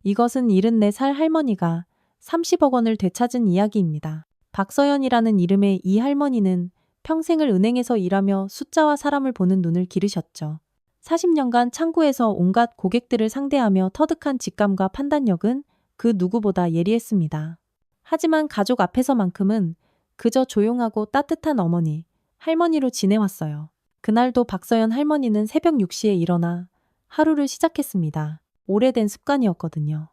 이것은 74살 할머니가 30억 원을 되찾은 이야기입니다. 박서연이라는 이름의 이 할머니는 평생을 은행에서 일하며 숫자와 사람을 보는 눈을 기르셨죠. 40년간 창구에서 온갖 고객들을 상대하며 터득한 직감과 판단력은 그 누구보다 예리했습니다. 하지만 가족 앞에서만큼은 그저 조용하고 따뜻한 어머니, 할머니로 지내왔어요. 그날도 박서연 할머니는 새벽 6시에 일어나 하루를 시작했습니다. 오래된 습관이었거든요.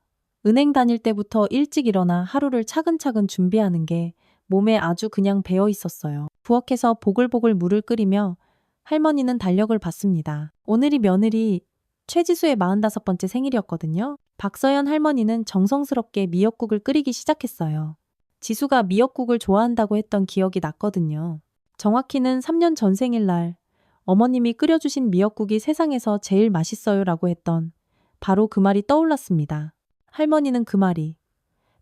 은행 다닐 때부터 일찍 일어나 하루를 차근차근 준비하는 게 몸에 아주 그냥 배어 있었어요. 부엌에서 보글보글 물을 끓이며 할머니는 달력을 봤습니다. 오늘이 며느리 최지수의 45번째 생일이었거든요. 박서연 할머니는 정성스럽게 미역국을 끓이기 시작했어요. 지수가 미역국을 좋아한다고 했던 기억이 났거든요. 정확히는 3년 전 생일날 어머님이 끓여주신 미역국이 세상에서 제일 맛있어요라고 했던 바로 그 말이 떠올랐습니다. 할머니는 그 말이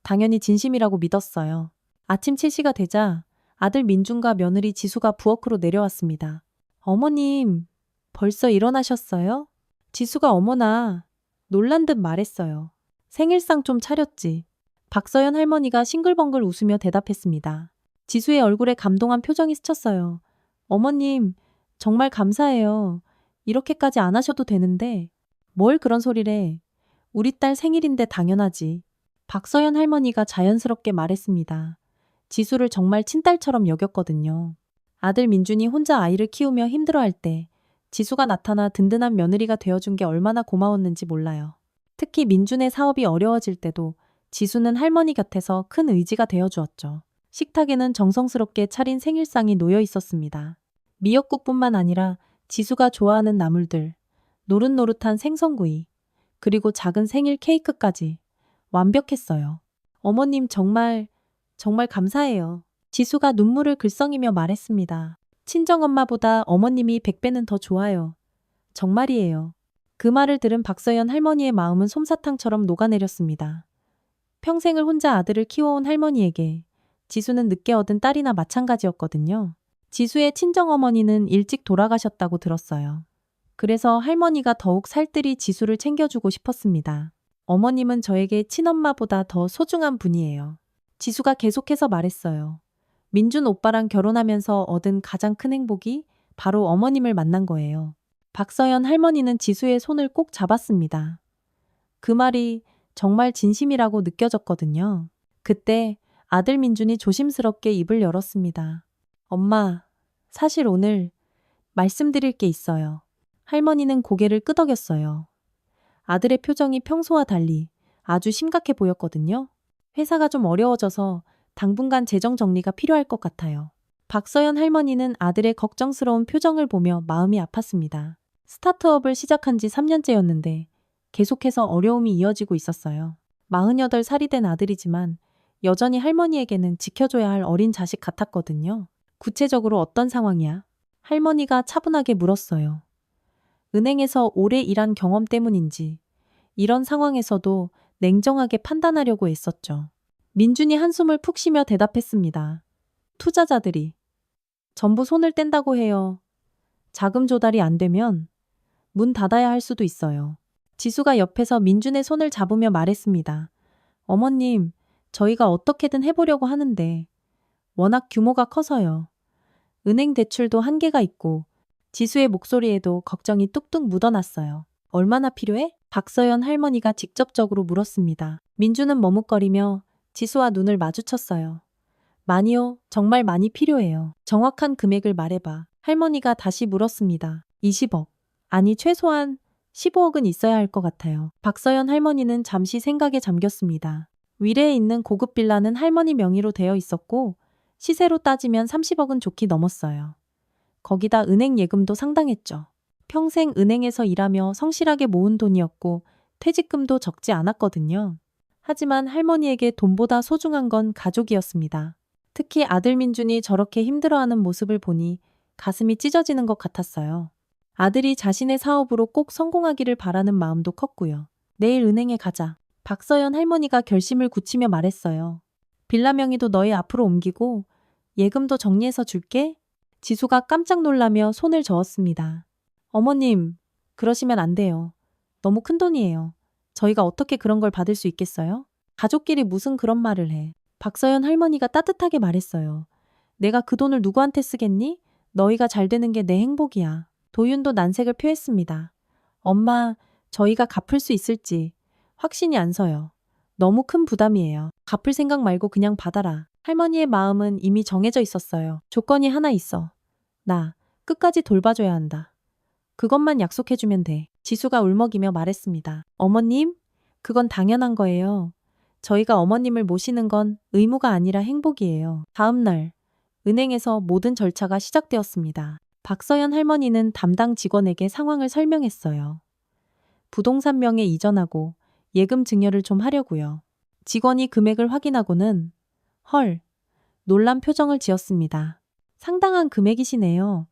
당연히 진심이라고 믿었어요. 아침 7시가 되자 아들 민준과 며느리 지수가 부엌으로 내려왔습니다. 어머님, 벌써 일어나셨어요? 지수가 어머나 놀란 듯 말했어요. 생일상 좀 차렸지. 박서연 할머니가 싱글벙글 웃으며 대답했습니다. 지수의 얼굴에 감동한 표정이 스쳤어요. 어머님, 정말 감사해요. 이렇게까지 안 하셔도 되는데 뭘 그런 소리래. 우리 딸 생일인데 당연하지. 박서연 할머니가 자연스럽게 말했습니다. 지수를 정말 친딸처럼 여겼거든요. 아들 민준이 혼자 아이를 키우며 힘들어할 때 지수가 나타나 든든한 며느리가 되어준 게 얼마나 고마웠는지 몰라요. 특히 민준의 사업이 어려워질 때도 지수는 할머니 곁에서 큰 의지가 되어주었죠. 식탁에는 정성스럽게 차린 생일상이 놓여 있었습니다. 미역국뿐만 아니라 지수가 좋아하는 나물들, 노릇노릇한 생선구이, 그리고 작은 생일 케이크까지 완벽했어요. 어머님 정말 감사해요. 지수가 눈물을 글썽이며 말했습니다. 친정엄마보다 어머님이 100배는 더 좋아요. 정말이에요. 그 말을 들은 박서연 할머니의 마음은 솜사탕처럼 녹아내렸습니다. 평생을 혼자 아들을 키워온 할머니에게 지수는 늦게 얻은 딸이나 마찬가지였거든요. 지수의 친정어머니는 일찍 돌아가셨다고 들었어요. 그래서 할머니가 더욱 살뜰히 지수를 챙겨주고 싶었습니다. 어머님은 저에게 친엄마보다 더 소중한 분이에요. 지수가 계속해서 말했어요. 민준 오빠랑 결혼하면서 얻은 가장 큰 행복이 바로 어머님을 만난 거예요. 박서연 할머니는 지수의 손을 꼭 잡았습니다. 그 말이 정말 진심이라고 느껴졌거든요. 그때 아들 민준이 조심스럽게 입을 열었습니다. 엄마, 사실 오늘 말씀드릴 게 있어요. 할머니는 고개를 끄덕였어요. 아들의 표정이 평소와 달리 아주 심각해 보였거든요. 회사가 좀 어려워져서 당분간 재정 정리가 필요할 것 같아요. 박서연 할머니는 아들의 걱정스러운 표정을 보며 마음이 아팠습니다. 스타트업을 시작한 지 3년째였는데 계속해서 어려움이 이어지고 있었어요. 48살이 된 아들이지만 여전히 할머니에게는 지켜줘야 할 어린 자식 같았거든요. 구체적으로 어떤 상황이야? 할머니가 차분하게 물었어요. 은행에서 오래 일한 경험 때문인지 이런 상황에서도 냉정하게 판단하려고 애썼죠. 민준이 한숨을 푹 쉬며 대답했습니다. 투자자들이 전부 손을 뗀다고 해요. 자금 조달이 안 되면 문 닫아야 할 수도 있어요. 지수가 옆에서 민준의 손을 잡으며 말했습니다. 어머님, 저희가 어떻게든 해보려고 하는데 워낙 규모가 커서요. 은행 대출도 한계가 있고 지수의 목소리에도 걱정이 뚝뚝 묻어났어요. 얼마나 필요해? 박서연 할머니가 직접적으로 물었습니다. 민준은 머뭇거리며 지수와 눈을 마주쳤어요. 많이요. 정말 많이 필요해요. 정확한 금액을 말해봐. 할머니가 다시 물었습니다. 20억. 아니 최소한 15억은 있어야 할 것 같아요. 박서연 할머니는 잠시 생각에 잠겼습니다. 위례에 있는 고급 빌라는 할머니 명의로 되어 있었고 시세로 따지면 30억은 좋게 넘었어요. 거기다 은행 예금도 상당했죠. 평생 은행에서 일하며 성실하게 모은 돈이었고 퇴직금도 적지 않았거든요. 하지만 할머니에게 돈보다 소중한 건 가족이었습니다. 특히 아들 민준이 저렇게 힘들어하는 모습을 보니 가슴이 찢어지는 것 같았어요. 아들이 자신의 사업으로 꼭 성공하기를 바라는 마음도 컸고요. 내일 은행에 가자. 박서연 할머니가 결심을 굳히며 말했어요. 빌라 명의도 너희 앞으로 옮기고 예금도 정리해서 줄게. 지수가 깜짝 놀라며 손을 저었습니다. 어머님, 그러시면 안 돼요. 너무 큰 돈이에요. 저희가 어떻게 그런 걸 받을 수 있겠어요? 가족끼리 무슨 그런 말을 해. 박서연 할머니가 따뜻하게 말했어요. 내가 그 돈을 누구한테 쓰겠니? 너희가 잘 되는 게 내 행복이야. 도윤도 난색을 표했습니다. 엄마, 저희가 갚을 수 있을지 확신이 안 서요. 너무 큰 부담이에요. 갚을 생각 말고 그냥 받아라. 할머니의 마음은 이미 정해져 있었어요. 조건이 하나 있어. 나 끝까지 돌봐줘야 한다. 그것만 약속해주면 돼. 지수가 울먹이며 말했습니다. 어머님, 그건 당연한 거예요. 저희가 어머님을 모시는 건 의무가 아니라 행복이에요. 다음 날, 은행에서 모든 절차가 시작되었습니다. 박서연 할머니는 담당 직원에게 상황을 설명했어요. 부동산 명에 이전하고 예금 증여를 좀 하려고요. 직원이 금액을 확인하고는 헐, 놀란 표정을 지었습니다. 상당한 금액이시네요.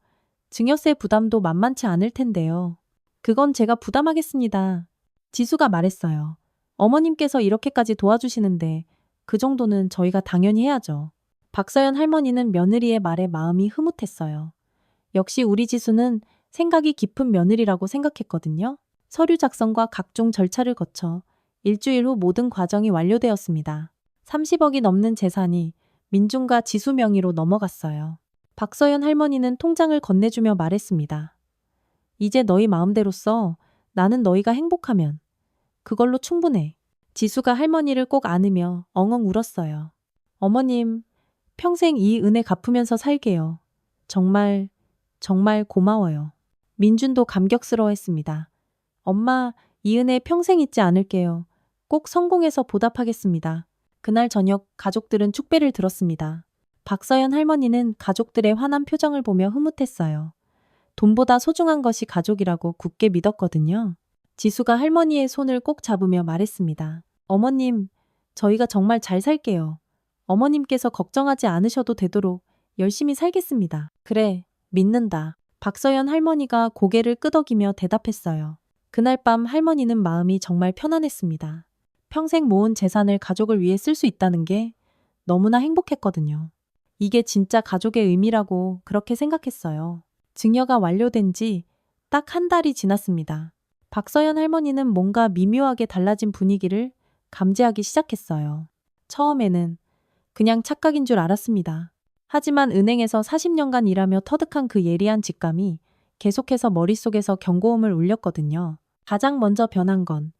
증여세 부담도 만만치 않을 텐데요. 그건 제가 부담하겠습니다. 지수가 말했어요. 어머님께서 이렇게까지 도와주시는데 그 정도는 저희가 당연히 해야죠. 박서연 할머니는 며느리의 말에 마음이 흐뭇했어요. 역시 우리 지수는 생각이 깊은 며느리라고 생각했거든요. 서류 작성과 각종 절차를 거쳐 일주일 후 모든 과정이 완료되었습니다. 30억이 넘는 재산이 민중과 지수 명의로 넘어갔어요. 박서연 할머니는 통장을 건네주며 말했습니다. 이제 너희 마음대로 써. 나는 너희가 행복하면 그걸로 충분해. 지수가 할머니를 꼭 안으며 엉엉 울었어요. 어머님, 평생 이 은혜 갚으면서 살게요. 정말, 정말 고마워요. 민준도 감격스러워했습니다. 엄마, 이 은혜 평생 잊지 않을게요. 꼭 성공해서 보답하겠습니다. 그날 저녁 가족들은 축배를 들었습니다. 박서연 할머니는 가족들의 환한 표정을 보며 흐뭇했어요. 돈보다 소중한 것이 가족이라고 굳게 믿었거든요. 지수가 할머니의 손을 꼭 잡으며 말했습니다. 어머님, 저희가 정말 잘 살게요. 어머님께서 걱정하지 않으셔도 되도록 열심히 살겠습니다. 그래, 믿는다. 박서연 할머니가 고개를 끄덕이며 대답했어요. 그날 밤 할머니는 마음이 정말 편안했습니다. 평생 모은 재산을 가족을 위해 쓸 수 있다는 게 너무나 행복했거든요. 이게 진짜 가족의 의미라고 그렇게 생각했어요. 증여가 완료된 지 딱 한 달이 지났습니다. 박서연 할머니는 뭔가 미묘하게 달라진 분위기를 감지하기 시작했어요. 처음에는 그냥 착각인 줄 알았습니다. 하지만 은행에서 40년간 일하며 터득한 그 예리한 직감이 계속해서 머릿속에서 경고음을 울렸거든요. 가장 먼저 변한 건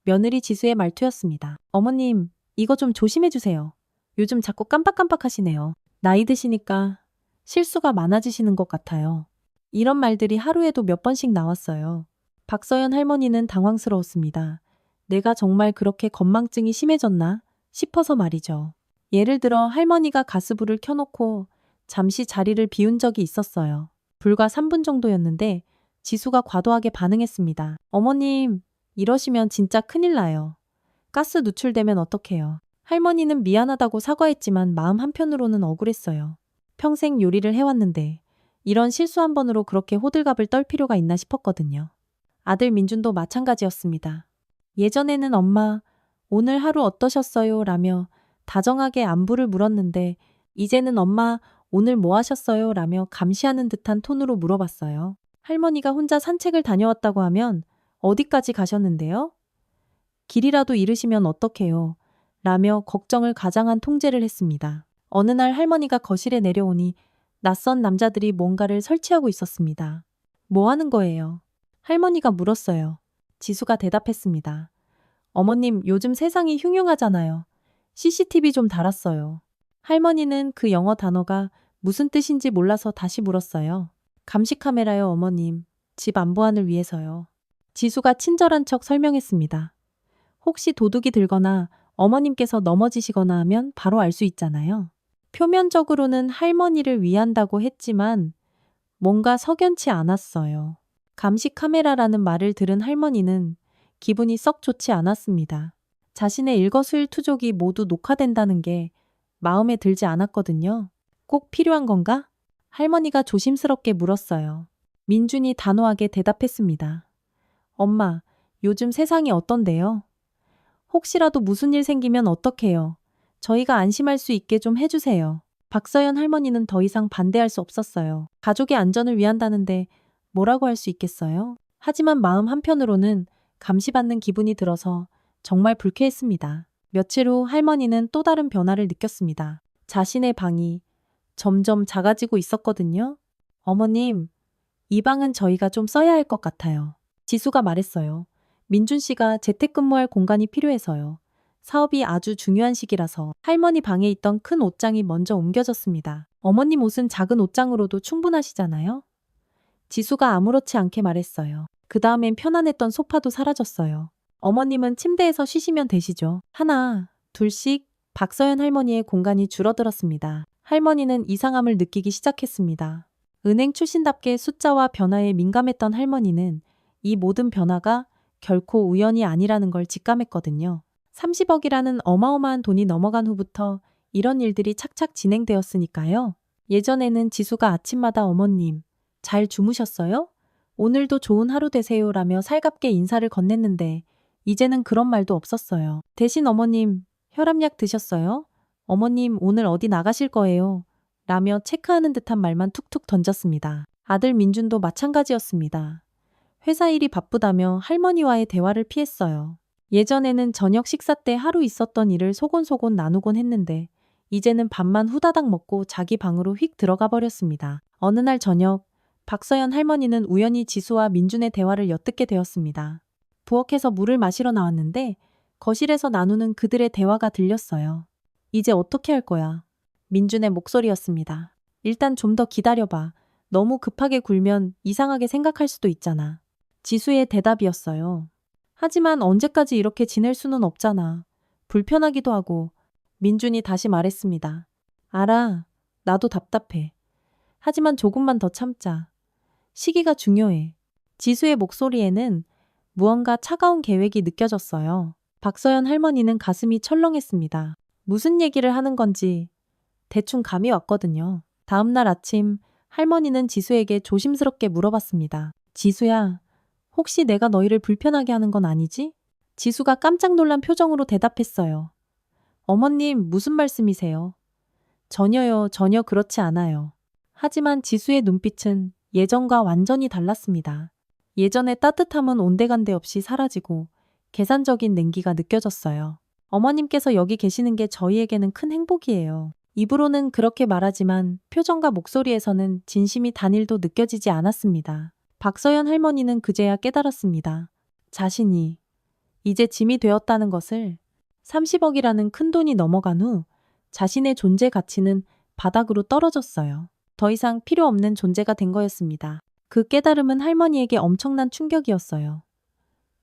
며느리 지수의 말투였습니다. 어머님, 이거 좀 조심해 주세요. 요즘 자꾸 깜빡깜빡 하시네요. 나이 드시니까 실수가 많아지시는 것 같아요. 이런 말들이 하루에도 몇 번씩 나왔어요. 박서연 할머니는 당황스러웠습니다. 내가 정말 그렇게 건망증이 심해졌나 싶어서 말이죠. 예를 들어 할머니가 가스불을 켜놓고 잠시 자리를 비운 적이 있었어요. 불과 3분 정도였는데 지수가 과도하게 반응했습니다. 어머님, 이러시면 진짜 큰일 나요. 가스 누출되면 어떡해요. 할머니는 미안하다고 사과했지만 마음 한편으로는 억울했어요. 평생 요리를 해왔는데 이런 실수 한 번으로 그렇게 호들갑을 떨 필요가 있나 싶었거든요. 아들 민준도 마찬가지였습니다. 예전에는 엄마, 오늘 하루 어떠셨어요? 라며 다정하게 안부를 물었는데 이제는 엄마, 오늘 뭐 하셨어요? 라며 감시하는 듯한 톤으로 물어봤어요. 할머니가 혼자 산책을 다녀왔다고 하면 어디까지 가셨는데요? 길이라도 잃으시면 어떡해요? 라며 걱정을 가장한 통제를 했습니다. 어느 날 할머니가 거실에 내려오니 낯선 남자들이 뭔가를 설치하고 있었습니다. 뭐 하는 거예요? 할머니가 물었어요. 지수가 대답했습니다. 어머님, 요즘 세상이 흉흉하잖아요. CCTV 좀 달았어요. 할머니는 그 영어 단어가 무슨 뜻인지 몰라서 다시 물었어요. 감시 카메라요, 어머님. 집 안보안을 위해서요. 지수가 친절한 척 설명했습니다. 혹시 도둑이 들거나 어머님께서 넘어지시거나 하면 바로 알 수 있잖아요. 표면적으로는 할머니를 위한다고 했지만 뭔가 석연치 않았어요. 감시 카메라라는 말을 들은 할머니는 기분이 썩 좋지 않았습니다. 자신의 일거수일투족이 모두 녹화된다는 게 마음에 들지 않았거든요. 꼭 필요한 건가? 할머니가 조심스럽게 물었어요. 민준이 단호하게 대답했습니다. 엄마, 요즘 세상이 어떤데요? 혹시라도 무슨 일 생기면 어떡해요? 저희가 안심할 수 있게 좀 해주세요. 박서연 할머니는 더 이상 반대할 수 없었어요. 가족의 안전을 위한다는데 뭐라고 할 수 있겠어요? 하지만 마음 한편으로는 감시받는 기분이 들어서 정말 불쾌했습니다. 며칠 후 할머니는 또 다른 변화를 느꼈습니다. 자신의 방이 점점 작아지고 있었거든요. 어머님, 이 방은 저희가 좀 써야 할 것 같아요. 지수가 말했어요. 민준 씨가 재택근무할 공간이 필요해서요. 사업이 아주 중요한 시기라서 할머니 방에 있던 큰 옷장이 먼저 옮겨졌습니다. 어머님 옷은 작은 옷장으로도 충분하시잖아요? 지수가 아무렇지 않게 말했어요. 그 다음엔 편안했던 소파도 사라졌어요. 어머님은 침대에서 쉬시면 되시죠. 하나, 둘씩 박서연 할머니의 공간이 줄어들었습니다. 할머니는 이상함을 느끼기 시작했습니다. 은행 출신답게 숫자와 변화에 민감했던 할머니는 이 모든 변화가 결코 우연이 아니라는 걸 직감했거든요. 30억이라는 어마어마한 돈이 넘어간 후부터 이런 일들이 착착 진행되었으니까요. 예전에는 지수가 아침마다 어머님, 잘 주무셨어요? 오늘도 좋은 하루 되세요라며 살갑게 인사를 건넸는데 이제는 그런 말도 없었어요. 대신 어머님, 혈압약 드셨어요? 어머님, 오늘 어디 나가실 거예요? 라며 체크하는 듯한 말만 툭툭 던졌습니다. 아들 민준도 마찬가지였습니다. 회사 일이 바쁘다며 할머니와의 대화를 피했어요. 예전에는 저녁 식사 때 하루 있었던 일을 소곤소곤 나누곤 했는데 이제는 밥만 후다닥 먹고 자기 방으로 휙 들어가 버렸습니다. 어느 날 저녁 박서연 할머니는 우연히 지수와 민준의 대화를 엿듣게 되었습니다. 부엌에서 물을 마시러 나왔는데 거실에서 나누는 그들의 대화가 들렸어요. 이제 어떻게 할 거야? 민준의 목소리였습니다. 일단 좀 더 기다려봐. 너무 급하게 굴면 이상하게 생각할 수도 있잖아. 지수의 대답이었어요. 하지만 언제까지 이렇게 지낼 수는 없잖아. 불편하기도 하고. 민준이 다시 말했습니다. 알아. 나도 답답해. 하지만 조금만 더 참자. 시기가 중요해. 지수의 목소리에는 무언가 차가운 계획이 느껴졌어요. 박서연 할머니는 가슴이 철렁했습니다. 무슨 얘기를 하는 건지 대충 감이 왔거든요. 다음 날 아침 할머니는 지수에게 조심스럽게 물어봤습니다. 지수야, 혹시 내가 너희를 불편하게 하는 건 아니지? 지수가 깜짝 놀란 표정으로 대답했어요. 어머님, 무슨 말씀이세요? 전혀요, 전혀 그렇지 않아요. 하지만 지수의 눈빛은 예전과 완전히 달랐습니다. 예전의 따뜻함은 온데간데 없이 사라지고 계산적인 냉기가 느껴졌어요. 어머님께서 여기 계시는 게 저희에게는 큰 행복이에요. 입으로는 그렇게 말하지만 표정과 목소리에서는 진심이 단일도 느껴지지 않았습니다. 박서연 할머니는 그제야 깨달았습니다. 자신이 이제 짐이 되었다는 것을. 30억이라는 큰 돈이 넘어간 후 자신의 존재 가치는 바닥으로 떨어졌어요. 더 이상 필요 없는 존재가 된 거였습니다. 그 깨달음은 할머니에게 엄청난 충격이었어요.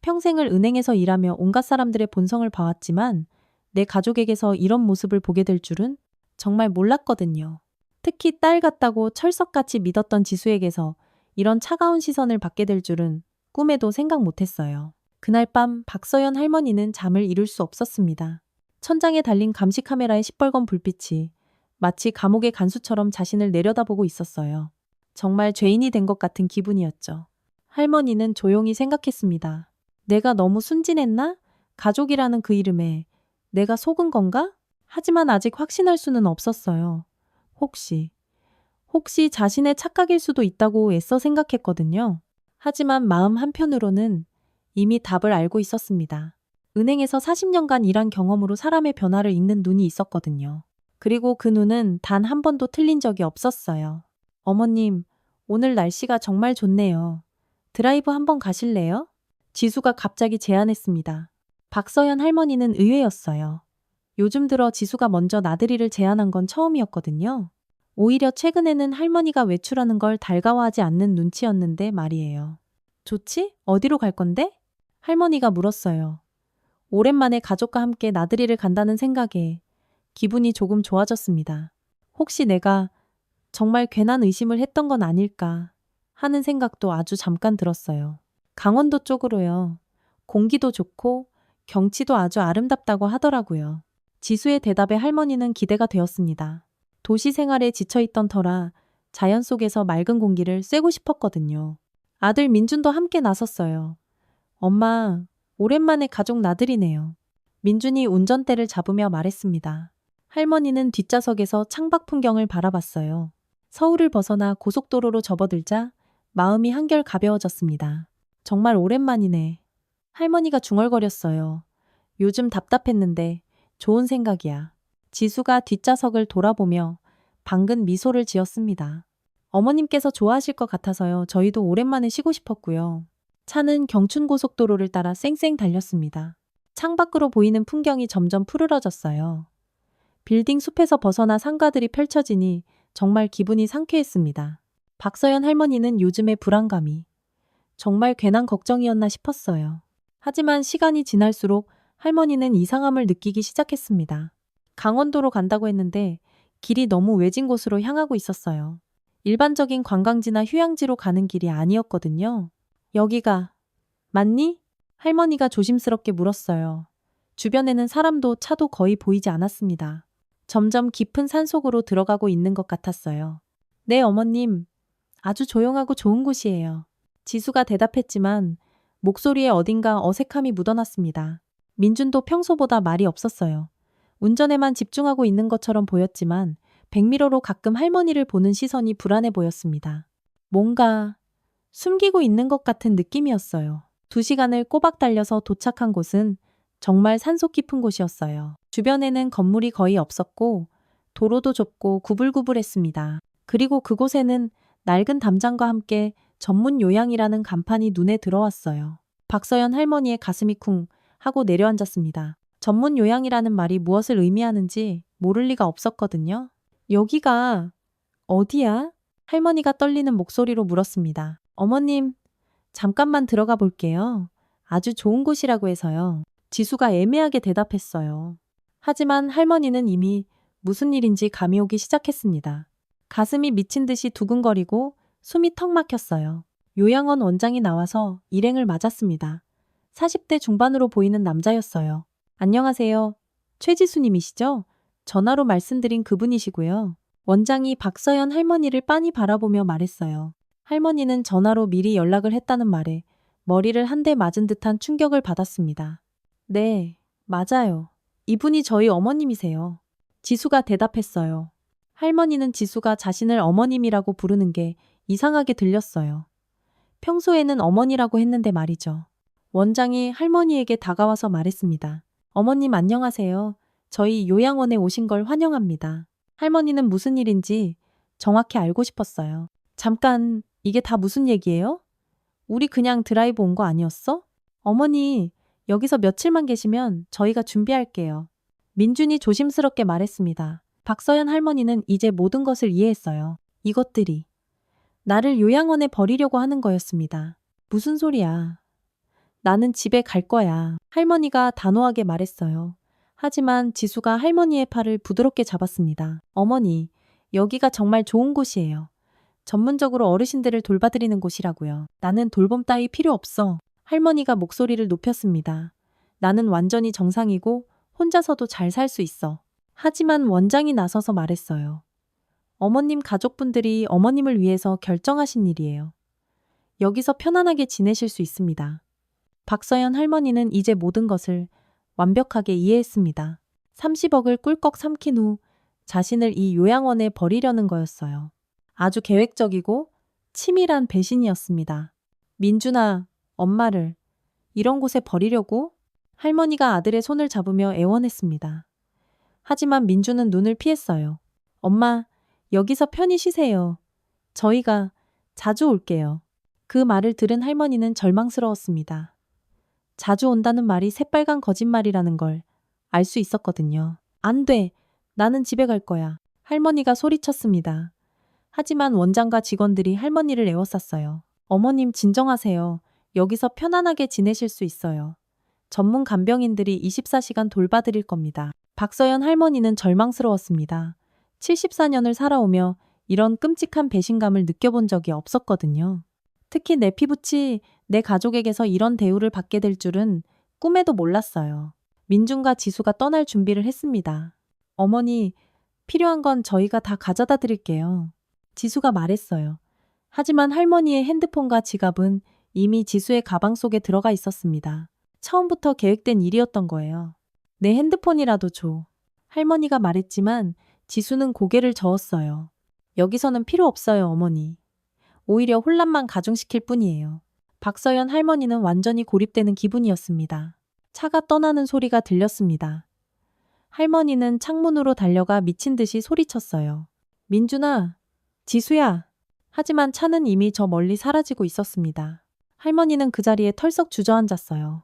평생을 은행에서 일하며 온갖 사람들의 본성을 봐왔지만 내 가족에게서 이런 모습을 보게 될 줄은 정말 몰랐거든요. 특히 딸 같다고 철석같이 믿었던 지수에게서 이런 차가운 시선을 받게 될 줄은 꿈에도 생각 못했어요. 그날 밤 박서연 할머니는 잠을 이룰 수 없었습니다. 천장에 달린 감시 카메라의 시뻘건 불빛이 마치 감옥의 간수처럼 자신을 내려다보고 있었어요. 정말 죄인이 된 것 같은 기분이었죠. 할머니는 조용히 생각했습니다. 내가 너무 순진했나? 가족이라는 그 이름에 내가 속은 건가? 하지만 아직 확신할 수는 없었어요. 혹시 자신의 착각일 수도 있다고 애써 생각했거든요. 하지만 마음 한편으로는 이미 답을 알고 있었습니다. 은행에서 40년간 일한 경험으로 사람의 변화를 읽는 눈이 있었거든요. 그리고 그 눈은 단 한 번도 틀린 적이 없었어요. 어머님, 오늘 날씨가 정말 좋네요. 드라이브 한번 가실래요? 지수가 갑자기 제안했습니다. 박서연 할머니는 의외였어요. 요즘 들어 지수가 먼저 나들이를 제안한 건 처음이었거든요. 오히려 최근에는 할머니가 외출하는 걸 달가워하지 않는 눈치였는데 말이에요. 좋지? 어디로 갈 건데? 할머니가 물었어요. 오랜만에 가족과 함께 나들이를 간다는 생각에 기분이 조금 좋아졌습니다. 혹시 내가 정말 괜한 의심을 했던 건 아닐까 하는 생각도 아주 잠깐 들었어요. 강원도 쪽으로요. 공기도 좋고 경치도 아주 아름답다고 하더라고요. 지수의 대답에 할머니는 기대가 되었습니다. 도시 생활에 지쳐있던 터라 자연 속에서 맑은 공기를 쐬고 싶었거든요. 아들 민준도 함께 나섰어요. 엄마, 오랜만에 가족 나들이네요. 민준이 운전대를 잡으며 말했습니다. 할머니는 뒷좌석에서 창밖 풍경을 바라봤어요. 서울을 벗어나 고속도로로 접어들자 마음이 한결 가벼워졌습니다. 정말 오랜만이네. 할머니가 중얼거렸어요. 요즘 답답했는데 좋은 생각이야. 지수가 뒷좌석을 돌아보며 방긋 미소를 지었습니다. 어머님께서 좋아하실 것 같아서요. 저희도 오랜만에 쉬고 싶었고요. 차는 경춘고속도로를 따라 쌩쌩 달렸습니다. 창밖으로 보이는 풍경이 점점 푸르러졌어요. 빌딩 숲에서 벗어나 상가들이 펼쳐지니 정말 기분이 상쾌했습니다. 박서연 할머니는 요즘의 불안감이 정말 괜한 걱정이었나 싶었어요. 하지만 시간이 지날수록 할머니는 이상함을 느끼기 시작했습니다. 강원도로 간다고 했는데 길이 너무 외진 곳으로 향하고 있었어요. 일반적인 관광지나 휴양지로 가는 길이 아니었거든요. 여기가 맞니? 할머니가 조심스럽게 물었어요. 주변에는 사람도 차도 거의 보이지 않았습니다. 점점 깊은 산속으로 들어가고 있는 것 같았어요. 네, 어머님. 아주 조용하고 좋은 곳이에요. 지수가 대답했지만 목소리에 어딘가 어색함이 묻어났습니다. 민준도 평소보다 말이 없었어요. 운전에만 집중하고 있는 것처럼 보였지만 백미러로 가끔 할머니를 보는 시선이 불안해 보였습니다. 뭔가 숨기고 있는 것 같은 느낌이었어요. 2시간을 꼬박 달려서 도착한 곳은 정말 산속 깊은 곳이었어요. 주변에는 건물이 거의 없었고 도로도 좁고 구불구불했습니다. 그리고 그곳에는 낡은 담장과 함께 전문 요양이라는 간판이 눈에 들어왔어요. 박서연 할머니의 가슴이 쿵 하고 내려앉았습니다. 전문 요양이라는 말이 무엇을 의미하는지 모를 리가 없었거든요. 여기가 어디야? 할머니가 떨리는 목소리로 물었습니다. 어머님, 잠깐만 들어가 볼게요. 아주 좋은 곳이라고 해서요. 지수가 애매하게 대답했어요. 하지만 할머니는 이미 무슨 일인지 감이 오기 시작했습니다. 가슴이 미친 듯이 두근거리고 숨이 턱 막혔어요. 요양원 원장이 나와서 일행을 맞았습니다. 40대 중반으로 보이는 남자였어요. 안녕하세요. 최지수님이시죠? 전화로 말씀드린 그분이시고요. 원장이 박서연 할머니를 빤히 바라보며 말했어요. 할머니는 전화로 미리 연락을 했다는 말에 머리를 한 대 맞은 듯한 충격을 받았습니다. 네, 맞아요. 이분이 저희 어머님이세요. 지수가 대답했어요. 할머니는 지수가 자신을 어머님이라고 부르는 게 이상하게 들렸어요. 평소에는 어머니라고 했는데 말이죠. 원장이 할머니에게 다가와서 말했습니다. 어머님 안녕하세요. 저희 요양원에 오신 걸 환영합니다. 할머니는 무슨 일인지 정확히 알고 싶었어요. 잠깐, 이게 다 무슨 얘기예요? 우리 그냥 드라이브 온 거 아니었어? 어머니, 여기서 며칠만 계시면 저희가 준비할게요. 민준이 조심스럽게 말했습니다. 박서연 할머니는 이제 모든 것을 이해했어요. 이것들이 나를 요양원에 버리려고 하는 거였습니다. 무슨 소리야. 나는 집에 갈 거야. 할머니가 단호하게 말했어요. 하지만 지수가 할머니의 팔을 부드럽게 잡았습니다. 어머니, 여기가 정말 좋은 곳이에요. 전문적으로 어르신들을 돌봐드리는 곳이라고요. 나는 돌봄 따위 필요 없어. 할머니가 목소리를 높였습니다. 나는 완전히 정상이고 혼자서도 잘 살 수 있어. 하지만 원장이 나서서 말했어요. 어머님 가족분들이 어머님을 위해서 결정하신 일이에요. 여기서 편안하게 지내실 수 있습니다. 박서연 할머니는 이제 모든 것을 완벽하게 이해했습니다. 30억을 꿀꺽 삼킨 후 자신을 이 요양원에 버리려는 거였어요. 아주 계획적이고 치밀한 배신이었습니다. 민준아, 엄마를 이런 곳에 버리려고? 할머니가 아들의 손을 잡으며 애원했습니다. 하지만 민준은 눈을 피했어요. 엄마, 여기서 편히 쉬세요. 저희가 자주 올게요. 그 말을 들은 할머니는 절망스러웠습니다. 자주 온다는 말이 새빨간 거짓말이라는 걸 알 수 있었거든요. 안 돼. 나는 집에 갈 거야. 할머니가 소리쳤습니다. 하지만 원장과 직원들이 할머니를 에워쌌어요. 어머님 진정하세요. 여기서 편안하게 지내실 수 있어요. 전문 간병인들이 24시간 돌봐드릴 겁니다. 박서연 할머니는 절망스러웠습니다. 74년을 살아오며 이런 끔찍한 배신감을 느껴본 적이 없었거든요. 특히 내 피부치, 내 가족에게서 이런 대우를 받게 될 줄은 꿈에도 몰랐어요. 민준과 지수가 떠날 준비를 했습니다. 어머니, 필요한 건 저희가 다 가져다 드릴게요. 지수가 말했어요. 하지만 할머니의 핸드폰과 지갑은 이미 지수의 가방 속에 들어가 있었습니다. 처음부터 계획된 일이었던 거예요. 내 핸드폰이라도 줘. 할머니가 말했지만 지수는 고개를 저었어요. 여기서는 필요 없어요, 어머니. 오히려 혼란만 가중시킬 뿐이에요. 박서연 할머니는 완전히 고립되는 기분이었습니다. 차가 떠나는 소리가 들렸습니다. 할머니는 창문으로 달려가 미친 듯이 소리쳤어요. 민준아, 지수야. 하지만 차는 이미 저 멀리 사라지고 있었습니다. 할머니는 그 자리에 털썩 주저앉았어요.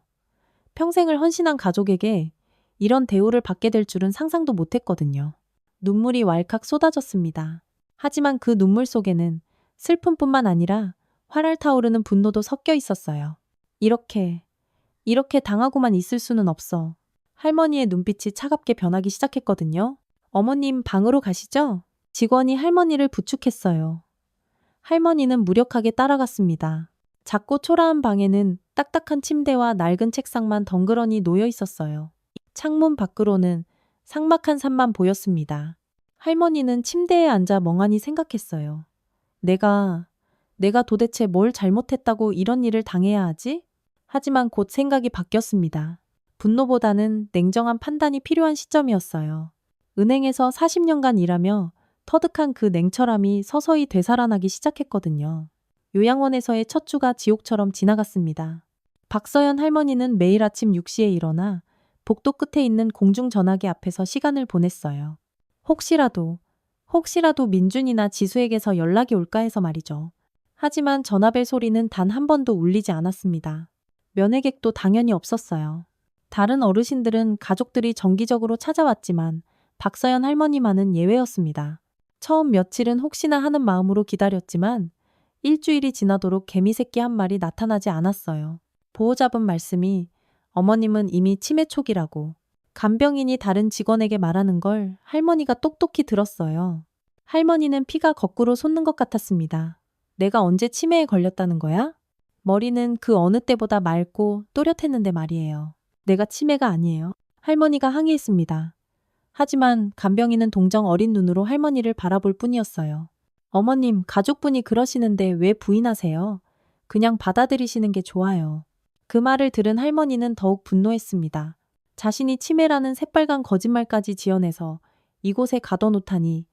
평생을 헌신한 가족에게 이런 대우를 받게 될 줄은 상상도 못했거든요. 눈물이 왈칵 쏟아졌습니다. 하지만 그 눈물 속에는 슬픔뿐만 아니라 활활 타오르는 분노도 섞여 있었어요. 이렇게 당하고만 있을 수는 없어. 할머니의 눈빛이 차갑게 변하기 시작했거든요. 어머님 방으로 가시죠? 직원이 할머니를 부축했어요. 할머니는 무력하게 따라갔습니다. 작고 초라한 방에는 딱딱한 침대와 낡은 책상만 덩그러니 놓여 있었어요. 창문 밖으로는 삭막한 산만 보였습니다. 할머니는 침대에 앉아 멍하니 생각했어요. 내가 도대체 뭘 잘못했다고 이런 일을 당해야 하지? 하지만 곧 생각이 바뀌었습니다. 분노보다는 냉정한 판단이 필요한 시점이었어요. 은행에서 40년간 일하며 터득한 그 냉철함이 서서히 되살아나기 시작했거든요. 요양원에서의 첫 주가 지옥처럼 지나갔습니다. 박서연 할머니는 매일 아침 6시에 일어나 복도 끝에 있는 공중전화기 앞에서 시간을 보냈어요. 혹시라도 민준이나 지수에게서 연락이 올까 해서 말이죠. 하지만 전화벨 소리는 단 한 번도 울리지 않았습니다. 면회객도 당연히 없었어요. 다른 어르신들은 가족들이 정기적으로 찾아왔지만 박서연 할머니만은 예외였습니다. 처음 며칠은 혹시나 하는 마음으로 기다렸지만 일주일이 지나도록 개미 새끼 한 마리 나타나지 않았어요. 보호자분 말씀이 어머님은 이미 치매 초기라고 간병인이 다른 직원에게 말하는 걸 할머니가 똑똑히 들었어요. 할머니는 피가 거꾸로 솟는 것 같았습니다. 내가 언제 치매에 걸렸다는 거야? 머리는 그 어느 때보다 맑고 또렷했는데 말이에요. 내가 치매가 아니에요. 할머니가 항의했습니다. 하지만 간병인은 동정 어린 눈으로 할머니를 바라볼 뿐이었어요. 어머님, 가족분이 그러시는데 왜 부인하세요? 그냥 받아들이시는 게 좋아요. 그 말을 들은 할머니는 더욱 분노했습니다. 자신이 치매라는 새빨간 거짓말까지 지어내서 이곳에 가둬놓다니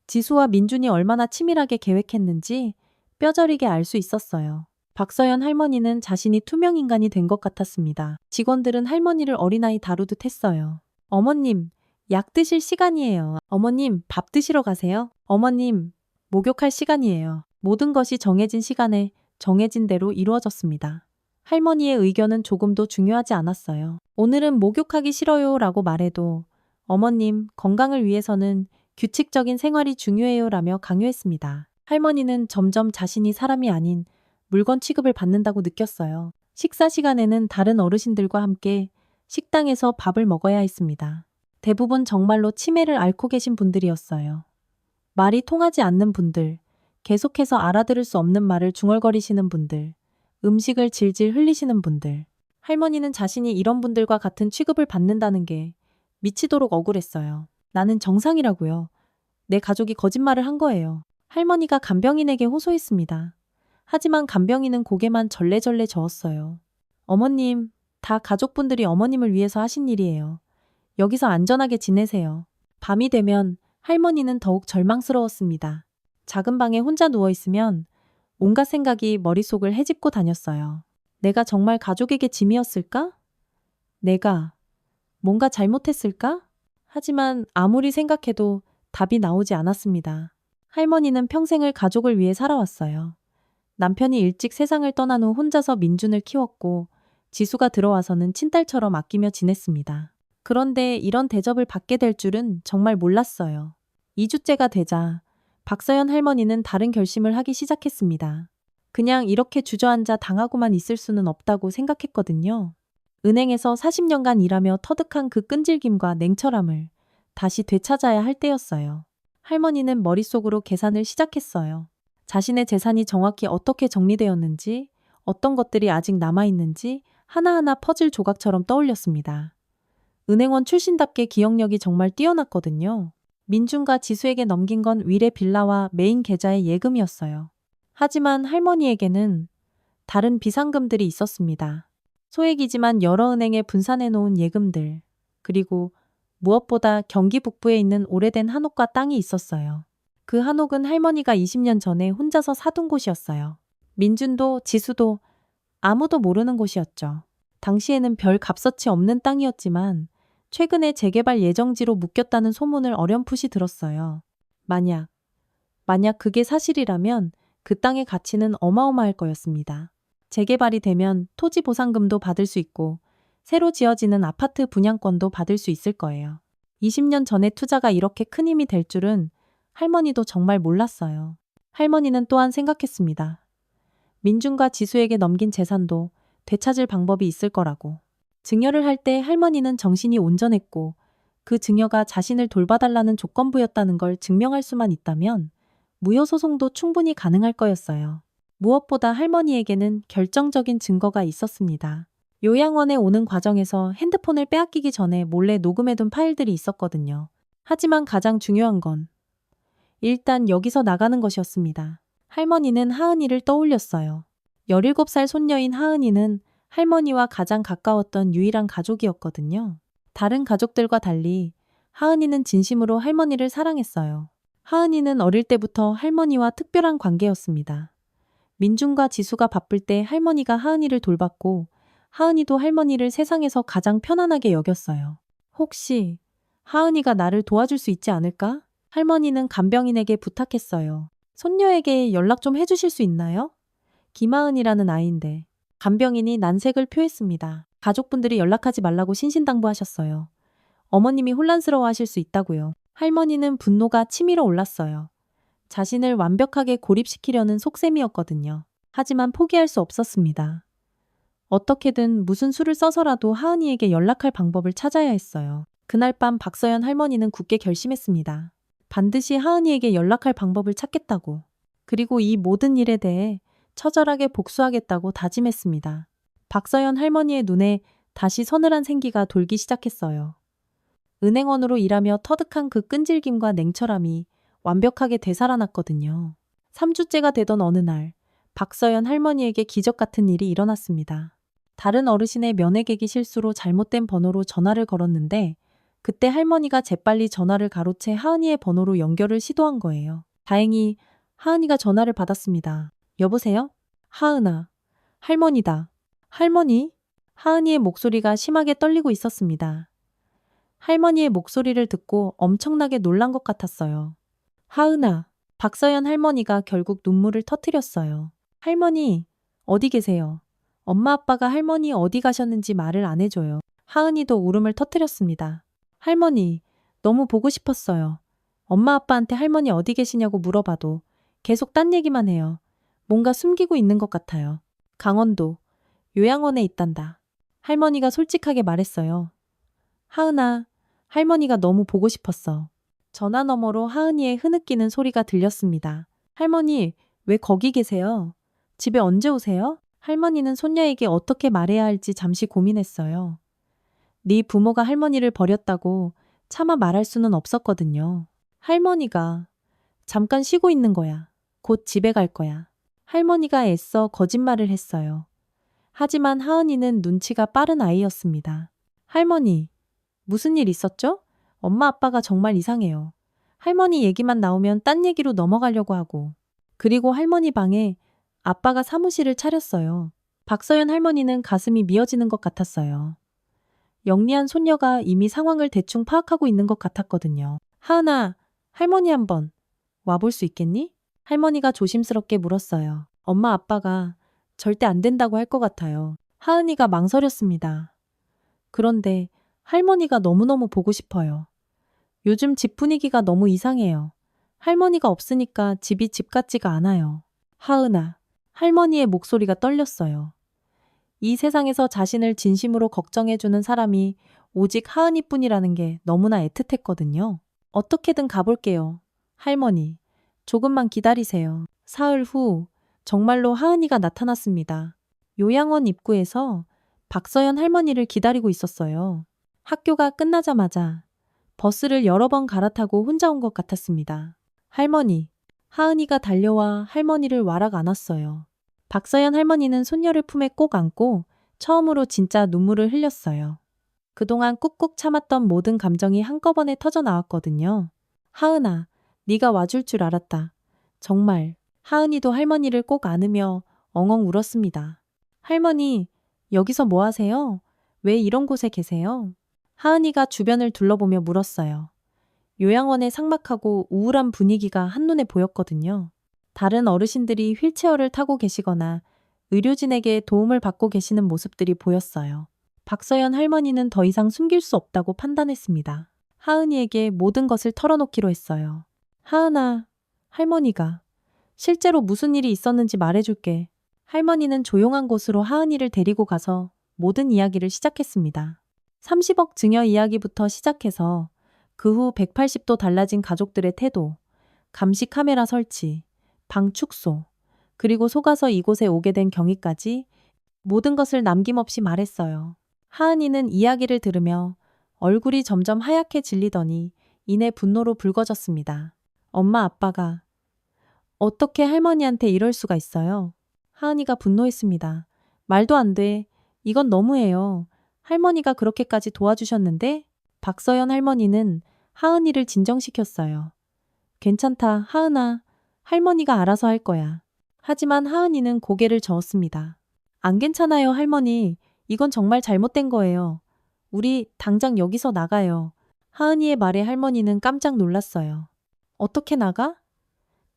지수와 민준이 얼마나 치밀하게 계획했는지 뼈저리게 알 수 있었어요. 박서연 할머니는 자신이 투명인간이 된 것 같았습니다. 직원들은 할머니를 어린아이 다루듯 했어요. 어머님, 약 드실 시간이에요. 어머님, 밥 드시러 가세요. 어머님, 목욕할 시간이에요. 모든 것이 정해진 시간에 정해진 대로 이루어졌습니다. 할머니의 의견은 조금도 중요하지 않았어요. 오늘은 목욕하기 싫어요 라고 말해도 어머님, 건강을 위해서는 규칙적인 생활이 중요해요 라며 강요했습니다. 할머니는 점점 자신이 사람이 아닌 물건 취급을 받는다고 느꼈어요. 식사 시간에는 다른 어르신들과 함께 식당에서 밥을 먹어야 했습니다. 대부분 정말로 치매를 앓고 계신 분들이었어요. 말이 통하지 않는 분들, 계속해서 알아들을 수 없는 말을 중얼거리시는 분들, 음식을 질질 흘리시는 분들. 할머니는 자신이 이런 분들과 같은 취급을 받는다는 게 미치도록 억울했어요. 나는 정상이라고요. 내 가족이 거짓말을 한 거예요. 할머니가 간병인에게 호소했습니다. 하지만 간병인은 고개만 절레절레 저었어요. 어머님, 다 가족분들이 어머님을 위해서 하신 일이에요. 여기서 안전하게 지내세요. 밤이 되면 할머니는 더욱 절망스러웠습니다. 작은 방에 혼자 누워있으면 온갖 생각이 머릿속을 헤집고 다녔어요. 내가 정말 가족에게 짐이었을까? 내가 뭔가 잘못했을까? 하지만 아무리 생각해도 답이 나오지 않았습니다. 할머니는 평생을 가족을 위해 살아왔어요. 남편이 일찍 세상을 떠난 후 혼자서 민준을 키웠고 지수가 들어와서는 친딸처럼 아끼며 지냈습니다. 그런데 이런 대접을 받게 될 줄은 정말 몰랐어요. 2주째가 되자 박서연 할머니는 다른 결심을 하기 시작했습니다. 그냥 이렇게 주저앉아 당하고만 있을 수는 없다고 생각했거든요. 은행에서 40년간 일하며 터득한 그 끈질김과 냉철함을 다시 되찾아야 할 때였어요. 할머니는 머릿속으로 계산을 시작했어요. 자신의 재산이 정확히 어떻게 정리되었는지, 어떤 것들이 아직 남아있는지 하나하나 퍼즐 조각처럼 떠올렸습니다. 은행원 출신답게 기억력이 정말 뛰어났거든요. 민준과 지수에게 넘긴 건 위례 빌라와 메인 계좌의 예금이었어요. 하지만 할머니에게는 다른 비상금들이 있었습니다. 소액이지만 여러 은행에 분산해 놓은 예금들, 그리고 무엇보다 경기 북부에 있는 오래된 한옥과 땅이 있었어요. 그 한옥은 할머니가 20년 전에 혼자서 사둔 곳이었어요. 민준도 지수도 아무도 모르는 곳이었죠. 당시에는 별 값어치 없는 땅이었지만 최근에 재개발 예정지로 묶였다는 소문을 어렴풋이 들었어요. 만약 그게 사실이라면 그 땅의 가치는 어마어마할 거였습니다. 재개발이 되면 토지 보상금도 받을 수 있고 새로 지어지는 아파트 분양권도 받을 수 있을 거예요. 20년 전에 투자가 이렇게 큰 힘이 될 줄은 할머니도 정말 몰랐어요. 할머니는 또한 생각했습니다. 민준과 지수에게 넘긴 재산도 되찾을 방법이 있을 거라고. 증여를 할 때 할머니는 정신이 온전했고 그 증여가 자신을 돌봐달라는 조건부였다는 걸 증명할 수만 있다면 무효소송도 충분히 가능할 거였어요. 무엇보다 할머니에게는 결정적인 증거가 있었습니다. 요양원에 오는 과정에서 핸드폰을 빼앗기기 전에 몰래 녹음해둔 파일들이 있었거든요. 하지만 가장 중요한 건 일단 여기서 나가는 것이었습니다. 할머니는 하은이를 떠올렸어요. 17살 손녀인 하은이는 할머니와 가장 가까웠던 유일한 가족이었거든요. 다른 가족들과 달리 하은이는 진심으로 할머니를 사랑했어요. 하은이는 어릴 때부터 할머니와 특별한 관계였습니다. 민준과 지수가 바쁠 때 할머니가 하은이를 돌봤고 하은이도 할머니를 세상에서 가장 편안하게 여겼어요. 혹시 하은이가 나를 도와줄 수 있지 않을까? 할머니는 간병인에게 부탁했어요. 손녀에게 연락 좀 해주실 수 있나요? 김하은이라는 아이인데. 간병인이 난색을 표했습니다. 가족분들이 연락하지 말라고 신신당부하셨어요. 어머님이 혼란스러워하실 수 있다고요. 할머니는 분노가 치밀어 올랐어요. 자신을 완벽하게 고립시키려는 속셈이었거든요. 하지만 포기할 수 없었습니다. 어떻게든 무슨 수를 써서라도 하은이에게 연락할 방법을 찾아야 했어요. 그날 밤 박서연 할머니는 굳게 결심했습니다. 반드시 하은이에게 연락할 방법을 찾겠다고. 그리고 이 모든 일에 대해 처절하게 복수하겠다고 다짐했습니다. 박서연 할머니의 눈에 다시 서늘한 생기가 돌기 시작했어요. 은행원으로 일하며 터득한 그 끈질김과 냉철함이 완벽하게 되살아났거든요. 3주째가 되던 어느 날, 박서연 할머니에게 기적 같은 일이 일어났습니다. 다른 어르신의 면회객이 실수로 잘못된 번호로 전화를 걸었는데 그때 할머니가 재빨리 전화를 가로채 하은이의 번호로 연결을 시도한 거예요. 다행히 하은이가 전화를 받았습니다. 여보세요? 하은아. 할머니다. 할머니? 하은이의 목소리가 심하게 떨리고 있었습니다. 할머니의 목소리를 듣고 엄청나게 놀란 것 같았어요. 하은아. 박서연 할머니가 결국 눈물을 터뜨렸어요. 할머니, 어디 계세요? 엄마 아빠가 할머니 어디 가셨는지 말을 안 해줘요. 하은이도 울음을 터뜨렸습니다. 할머니, 너무 보고 싶었어요. 엄마 아빠한테 할머니 어디 계시냐고 물어봐도 계속 딴 얘기만 해요. 뭔가 숨기고 있는 것 같아요. 강원도, 요양원에 있단다. 할머니가 솔직하게 말했어요. 하은아, 할머니가 너무 보고 싶었어. 전화 너머로 하은이의 흐느끼는 소리가 들렸습니다. 할머니, 왜 거기 계세요? 집에 언제 오세요? 할머니는 손녀에게 어떻게 말해야 할지 잠시 고민했어요. 네 부모가 할머니를 버렸다고 차마 말할 수는 없었거든요. 할머니가 잠깐 쉬고 있는 거야. 곧 집에 갈 거야. 할머니가 애써 거짓말을 했어요. 하지만 하은이는 눈치가 빠른 아이였습니다. 할머니, 무슨 일 있었죠? 엄마 아빠가 정말 이상해요. 할머니 얘기만 나오면 딴 얘기로 넘어가려고 하고. 그리고 할머니 방에 아빠가 사무실을 차렸어요. 박서연 할머니는 가슴이 미어지는 것 같았어요. 영리한 손녀가 이미 상황을 대충 파악하고 있는 것 같았거든요. 하은아, 할머니 한번 와볼 수 있겠니? 할머니가 조심스럽게 물었어요. 엄마 아빠가 절대 안 된다고 할 것 같아요. 하은이가 망설였습니다. 그런데 할머니가 너무너무 보고 싶어요. 요즘 집 분위기가 너무 이상해요. 할머니가 없으니까 집이 집 같지가 않아요. 하은아, 할머니의 목소리가 떨렸어요. 이 세상에서 자신을 진심으로 걱정해주는 사람이 오직 하은이뿐이라는 게 너무나 애틋했거든요. 어떻게든 가볼게요. 할머니, 조금만 기다리세요. 사흘 후 정말로 하은이가 나타났습니다. 요양원 입구에서 박서연 할머니를 기다리고 있었어요. 학교가 끝나자마자 버스를 여러 번 갈아타고 혼자 온 것 같았습니다. 할머니, 하은이가 달려와 할머니를 와락 안았어요. 박서연 할머니는 손녀를 품에 꼭 안고 처음으로 진짜 눈물을 흘렸어요. 그동안 꾹꾹 참았던 모든 감정이 한꺼번에 터져 나왔거든요. 하은아, 네가 와줄 줄 알았다. 정말. 하은이도 할머니를 꼭 안으며 엉엉 울었습니다. 할머니, 여기서 뭐 하세요? 왜 이런 곳에 계세요? 하은이가 주변을 둘러보며 물었어요. 요양원의 삭막하고 우울한 분위기가 한눈에 보였거든요. 다른 어르신들이 휠체어를 타고 계시거나 의료진에게 도움을 받고 계시는 모습들이 보였어요. 박서연 할머니는 더 이상 숨길 수 없다고 판단했습니다. 하은이에게 모든 것을 털어놓기로 했어요. 하은아, 할머니가 실제로 무슨 일이 있었는지 말해줄게. 할머니는 조용한 곳으로 하은이를 데리고 가서 모든 이야기를 시작했습니다. 30억 증여 이야기부터 시작해서 그 후 180도 달라진 가족들의 태도, 감시 카메라 설치, 방 축소, 그리고 속아서 이곳에 오게 된 경위까지 모든 것을 남김없이 말했어요. 하은이는 이야기를 들으며 얼굴이 점점 하얗게 질리더니 이내 분노로 붉어졌습니다. 엄마 아빠가 어떻게 할머니한테 이럴 수가 있어요? 하은이가 분노했습니다. 말도 안 돼. 이건 너무해요. 할머니가 그렇게까지 도와주셨는데? 박서연 할머니는 하은이를 진정시켰어요. 괜찮다, 하은아. 할머니가 알아서 할 거야. 하지만 하은이는 고개를 저었습니다. 안 괜찮아요, 할머니. 이건 정말 잘못된 거예요. 우리 당장 여기서 나가요. 하은이의 말에 할머니는 깜짝 놀랐어요. 어떻게 나가?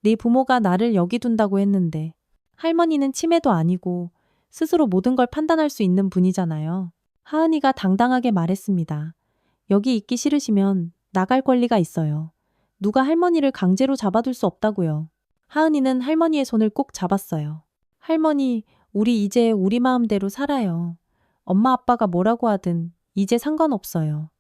네 부모가 나를 여기 둔다고 했는데. 할머니는 치매도 아니고 스스로 모든 걸 판단할 수 있는 분이잖아요. 하은이가 당당하게 말했습니다. 여기 있기 싫으시면 나갈 권리가 있어요. 누가 할머니를 강제로 잡아둘 수 없다고요. 하은이는 할머니의 손을 꼭 잡았어요. 할머니, 우리 이제 우리 마음대로 살아요. 엄마 아빠가 뭐라고 하든 이제 상관없어요.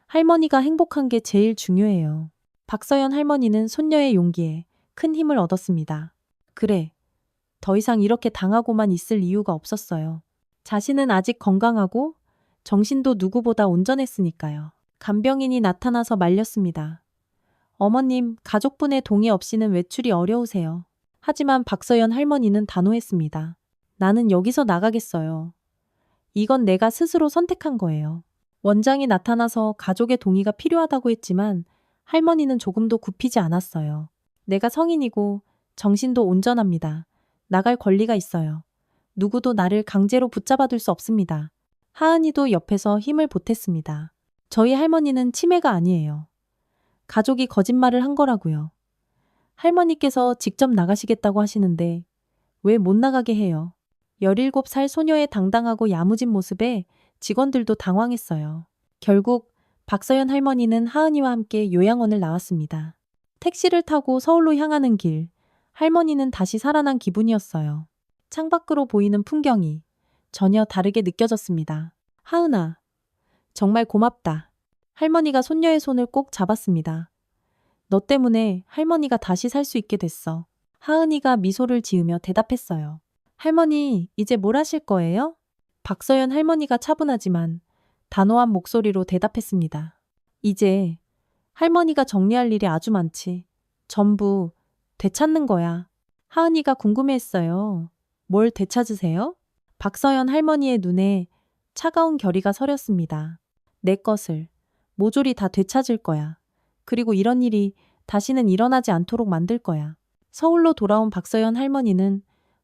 할머니가 행복한 게 제일 중요해요. 박서연 할머니는 손녀의 용기에 큰 힘을 얻었습니다. 그래. 더 이상 이렇게 당하고만 있을 이유가 없었어요. 자신은 아직 건강하고 정신도 누구보다 온전했으니까요. 간병인이 나타나서 말렸습니다. 어머님, 가족분의 동의 없이는 외출이 어려우세요. 하지만 박서연 할머니는 단호했습니다. 나는 여기서 나가겠어요. 이건 내가 스스로 선택한 거예요. 원장이 나타나서 가족의 동의가 필요하다고 했지만 할머니는 조금도 굽히지 않았어요. 내가 성인이고 정신도 온전합니다. 나갈 권리가 있어요. 누구도 나를 강제로 붙잡아둘 수 없습니다. 하은이도 옆에서 힘을 보탰습니다. 저희 할머니는 치매가 아니에요. 가족이 거짓말을 한 거라고요. 할머니께서 직접 나가시겠다고 하시는데 왜 못 나가게 해요? 17살 소녀의 당당하고 야무진 모습에 직원들도 당황했어요. 결국 박서연 할머니는 하은이와 함께 요양원을 나왔습니다. 택시를 타고 서울로 향하는 길, 할머니는 다시 살아난 기분이었어요. 창밖으로 보이는 풍경이 전혀 다르게 느껴졌습니다. 하은아, 정말 고맙다. 할머니가 손녀의 손을 꼭 잡았습니다. 너 때문에 할머니가 다시 살 수 있게 됐어. 하은이가 미소를 지으며 대답했어요. 할머니, 이제 뭘 하실 거예요? 박서연 할머니가 차분하지만 단호한 목소리로 대답했습니다. 이제 할머니가 정리할 일이 아주 많지. 전부 되찾는 거야. 하은이가 궁금해했어요. 뭘 되찾으세요? 박서연 할머니의 눈에 차가운 결의가 서렸습니다. 내 것을 모조리 다 되찾을 거야. 그리고 이런 일이 다시는 일어나지 않도록 만들 거야. 서울로 돌아온 박서연 할머니는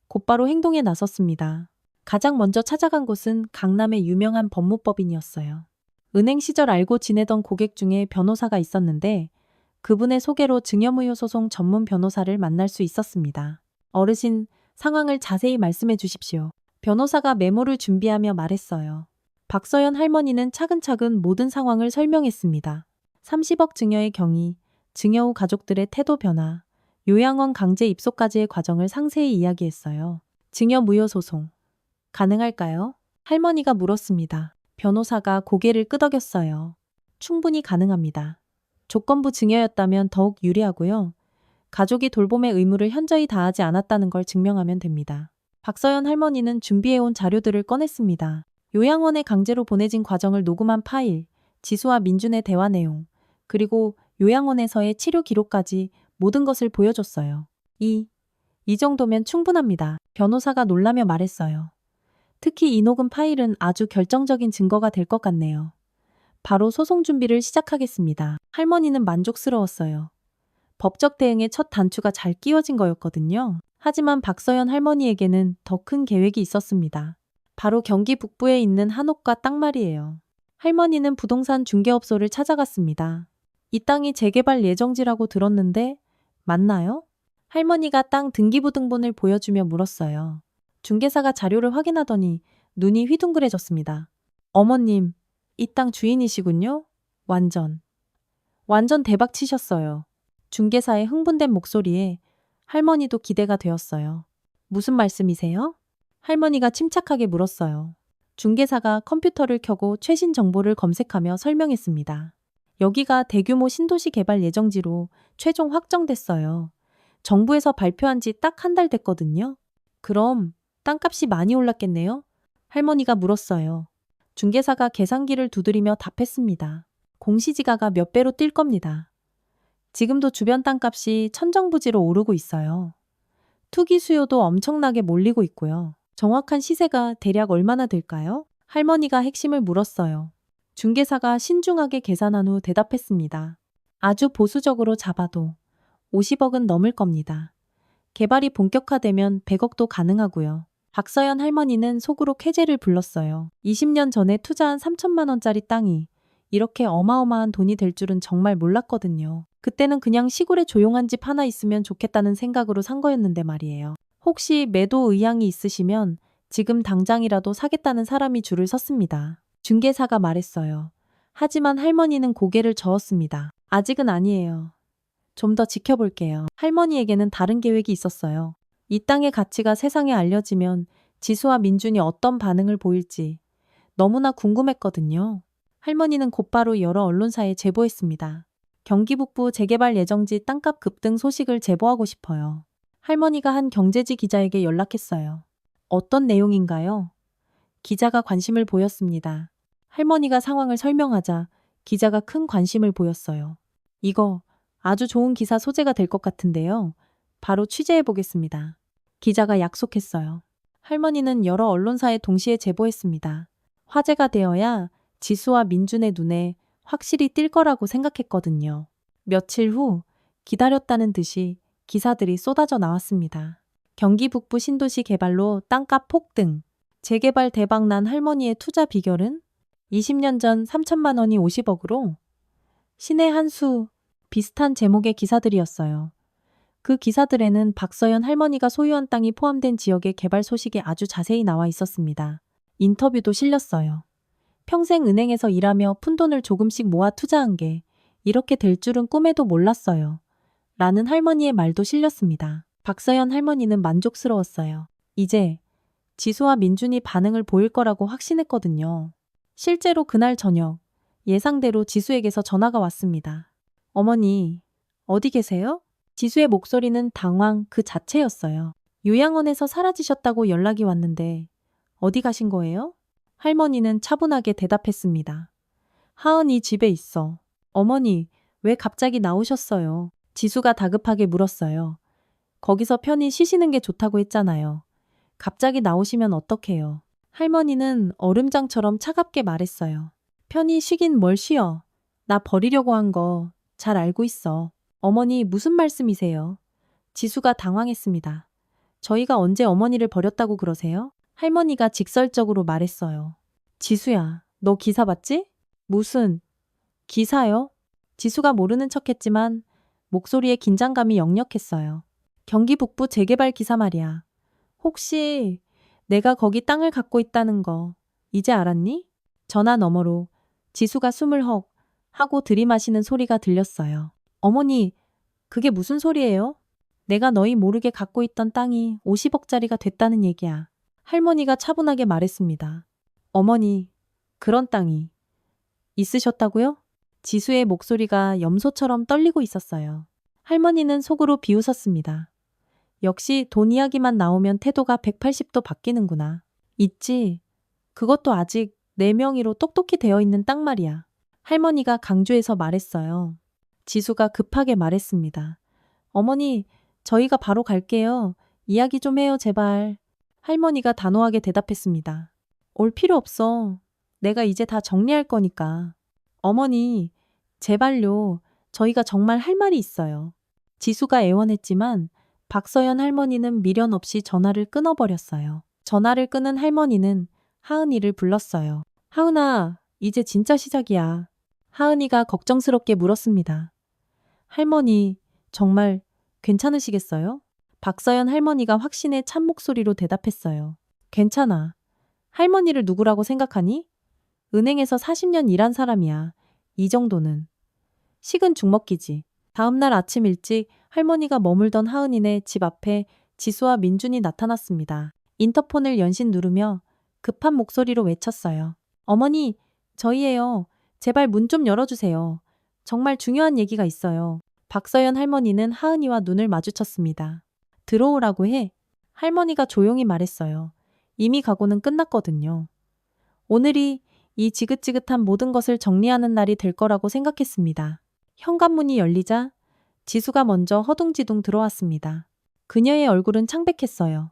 곧바로 행동에 나섰습니다. 가장 먼저 찾아간 곳은 강남의 유명한 법무법인이었어요. 은행 시절 알고 지내던 고객 중에 변호사가 있었는데 그분의 소개로 증여무효 소송 전문 변호사를 만날 수 있었습니다. 어르신, 상황을 자세히 말씀해 주십시오. 변호사가 메모를 준비하며 말했어요. 박서연 할머니는 차근차근 모든 상황을 설명했습니다. 30억 증여의 경위, 증여 후 가족들의 태도 변화, 요양원 강제 입소까지의 과정을 상세히 이야기했어요. 증여 무효 소송. 가능할까요? 할머니가 물었습니다. 변호사가 고개를 끄덕였어요. 충분히 가능합니다. 조건부 증여였다면 더욱 유리하고요. 가족이 돌봄의 의무를 현저히 다하지 않았다는 걸 증명하면 됩니다. 박서연 할머니는 준비해온 자료들을 꺼냈습니다. 요양원에 강제로 보내진 과정을 녹음한 파일, 지수와 민준의 대화 내용, 그리고 요양원에서의 치료 기록까지 모든 것을 보여줬어요. 이 정도면 충분합니다. 변호사가 놀라며 말했어요. 특히 이 녹음 파일은 아주 결정적인 증거가 될 것 같네요. 바로 소송 준비를 시작하겠습니다. 할머니는 만족스러웠어요. 법적 대응의 첫 단추가 잘 끼워진 거였거든요. 하지만 박서연 할머니에게는 더 큰 계획이 있었습니다. 바로 경기 북부에 있는 한옥과 땅 말이에요. 할머니는 부동산 중개업소를 찾아갔습니다. 이 땅이 재개발 예정지라고 들었는데 맞나요? 할머니가 땅 등기부등본을 보여주며 물었어요. 중개사가 자료를 확인하더니 눈이 휘둥그레졌습니다. 어머님, 이 땅 주인이시군요? 완전 대박 치셨어요. 중개사의 흥분된 목소리에 할머니도 기대가 되었어요. 무슨 말씀이세요? 할머니가 침착하게 물었어요. 중개사가 컴퓨터를 켜고 최신 정보를 검색하며 설명했습니다. 여기가 대규모 신도시 개발 예정지로 최종 확정됐어요. 정부에서 발표한 지 딱 한 달 됐거든요. 그럼 땅값이 많이 올랐겠네요? 할머니가 물었어요. 중개사가 계산기를 두드리며 답했습니다. 공시지가가 몇 배로 뛸 겁니다. 지금도 주변 땅값이 천정부지로 오르고 있어요. 투기 수요도 엄청나게 몰리고 있고요. 정확한 시세가 대략 얼마나 될까요? 할머니가 핵심을 물었어요. 중개사가 신중하게 계산한 후 대답했습니다. 아주 보수적으로 잡아도 50억은 넘을 겁니다. 개발이 본격화되면 100억도 가능하고요. 박서연 할머니는 속으로 쾌재를 불렀어요. 20년 전에 투자한 3천만 원짜리 땅이 이렇게 어마어마한 돈이 될 줄은 정말 몰랐거든요. 그때는 그냥 시골에 조용한 집 하나 있으면 좋겠다는 생각으로 산 거였는데 말이에요. 혹시 매도 의향이 있으시면 지금 당장이라도 사겠다는 사람이 줄을 섰습니다. 중개사가 말했어요. 하지만 할머니는 고개를 저었습니다. 아직은 아니에요. 좀 더 지켜볼게요. 할머니에게는 다른 계획이 있었어요. 이 땅의 가치가 세상에 알려지면 지수와 민준이 어떤 반응을 보일지 너무나 궁금했거든요. 할머니는 곧바로 여러 언론사에 제보했습니다. 경기 북부 재개발 예정지 땅값 급등 소식을 제보하고 싶어요. 할머니가 한 경제지 기자에게 연락했어요. 어떤 내용인가요? 기자가 관심을 보였습니다. 할머니가 상황을 설명하자 기자가 큰 관심을 보였어요. 이거 아주 좋은 기사 소재가 될 것 같은데요. 바로 취재해 보겠습니다. 기자가 약속했어요. 할머니는 여러 언론사에 동시에 제보했습니다. 화제가 되어야 지수와 민준의 눈에 확실히 띌 거라고 생각했거든요. 며칠 후 기다렸다는 듯이 기사들이 쏟아져 나왔습니다. 경기 북부 신도시 개발로 땅값 폭등, 재개발 대박난 할머니의 투자 비결은? 20년 전 3천만 원이 50억으로? 신의 한 수, 비슷한 제목의 기사들이었어요. 그 기사들에는 박서연 할머니가 소유한 땅이 포함된 지역의 개발 소식이 아주 자세히 나와 있었습니다. 인터뷰도 실렸어요. 평생 은행에서 일하며 푼돈을 조금씩 모아 투자한 게 이렇게 될 줄은 꿈에도 몰랐어요. 라는 할머니의 말도 실렸습니다. 박서연 할머니는 만족스러웠어요. 이제 지수와 민준이 반응을 보일 거라고 확신했거든요. 실제로 그날 저녁 예상대로 지수에게서 전화가 왔습니다. 어머니, 어디 계세요? 지수의 목소리는 당황 그 자체였어요. 요양원에서 사라지셨다고 연락이 왔는데 어디 가신 거예요? 할머니는 차분하게 대답했습니다. 하은이 집에 있어. 어머니, 왜 갑자기 나오셨어요? 지수가 다급하게 물었어요. 거기서 편히 쉬시는 게 좋다고 했잖아요. 갑자기 나오시면 어떡해요? 할머니는 얼음장처럼 차갑게 말했어요. 편히 쉬긴 뭘 쉬어. 나 버리려고 한 거 잘 알고 있어. 어머니 무슨 말씀이세요? 지수가 당황했습니다. 저희가 언제 어머니를 버렸다고 그러세요? 할머니가 직설적으로 말했어요. 지수야, 너 기사 봤지? 무슨 기사요? 지수가 모르는 척했지만 목소리에 긴장감이 역력했어요. 경기 북부 재개발 기사 말이야. 혹시 내가 거기 땅을 갖고 있다는 거 이제 알았니? 전화 너머로 지수가 숨을 헉 하고 들이마시는 소리가 들렸어요. 어머니, 그게 무슨 소리예요? 내가 너희 모르게 갖고 있던 땅이 50억짜리가 됐다는 얘기야. 할머니가 차분하게 말했습니다. 어머니, 그런 땅이 있으셨다고요? 지수의 목소리가 염소처럼 떨리고 있었어요. 할머니는 속으로 비웃었습니다. 역시 돈 이야기만 나오면 태도가 180도 바뀌는구나. 있지. 그것도 아직 내 명의로 똑똑히 되어 있는 땅 말이야. 할머니가 강조해서 말했어요. 지수가 급하게 말했습니다. 어머니, 저희가 바로 갈게요. 이야기 좀 해요, 제발. 할머니가 단호하게 대답했습니다. 올 필요 없어. 내가 이제 다 정리할 거니까. 어머니, 제발요. 저희가 정말 할 말이 있어요. 지수가 애원했지만 박서연 할머니는 미련 없이 전화를 끊어버렸어요. 전화를 끊은 할머니는 하은이를 불렀어요. 하은아, 이제 진짜 시작이야. 하은이가 걱정스럽게 물었습니다. 할머니, 정말 괜찮으시겠어요? 박서연 할머니가 확신에 찬 목소리로 대답했어요. 괜찮아. 할머니를 누구라고 생각하니? 은행에서 40년 일한 사람이야. 이 정도는. 식은 죽 먹기지. 다음날 아침 일찍 할머니가 머물던 하은이네 집 앞에 지수와 민준이 나타났습니다. 인터폰을 연신 누르며 급한 목소리로 외쳤어요. 어머니, 저희예요. 제발 문 좀 열어주세요. 정말 중요한 얘기가 있어요. 박서연 할머니는 하은이와 눈을 마주쳤습니다. 들어오라고 해. 할머니가 조용히 말했어요. 이미 각오는 끝났거든요. 오늘이 이 지긋지긋한 모든 것을 정리하는 날이 될 거라고 생각했습니다. 현관문이 열리자 지수가 먼저 허둥지둥 들어왔습니다. 그녀의 얼굴은 창백했어요.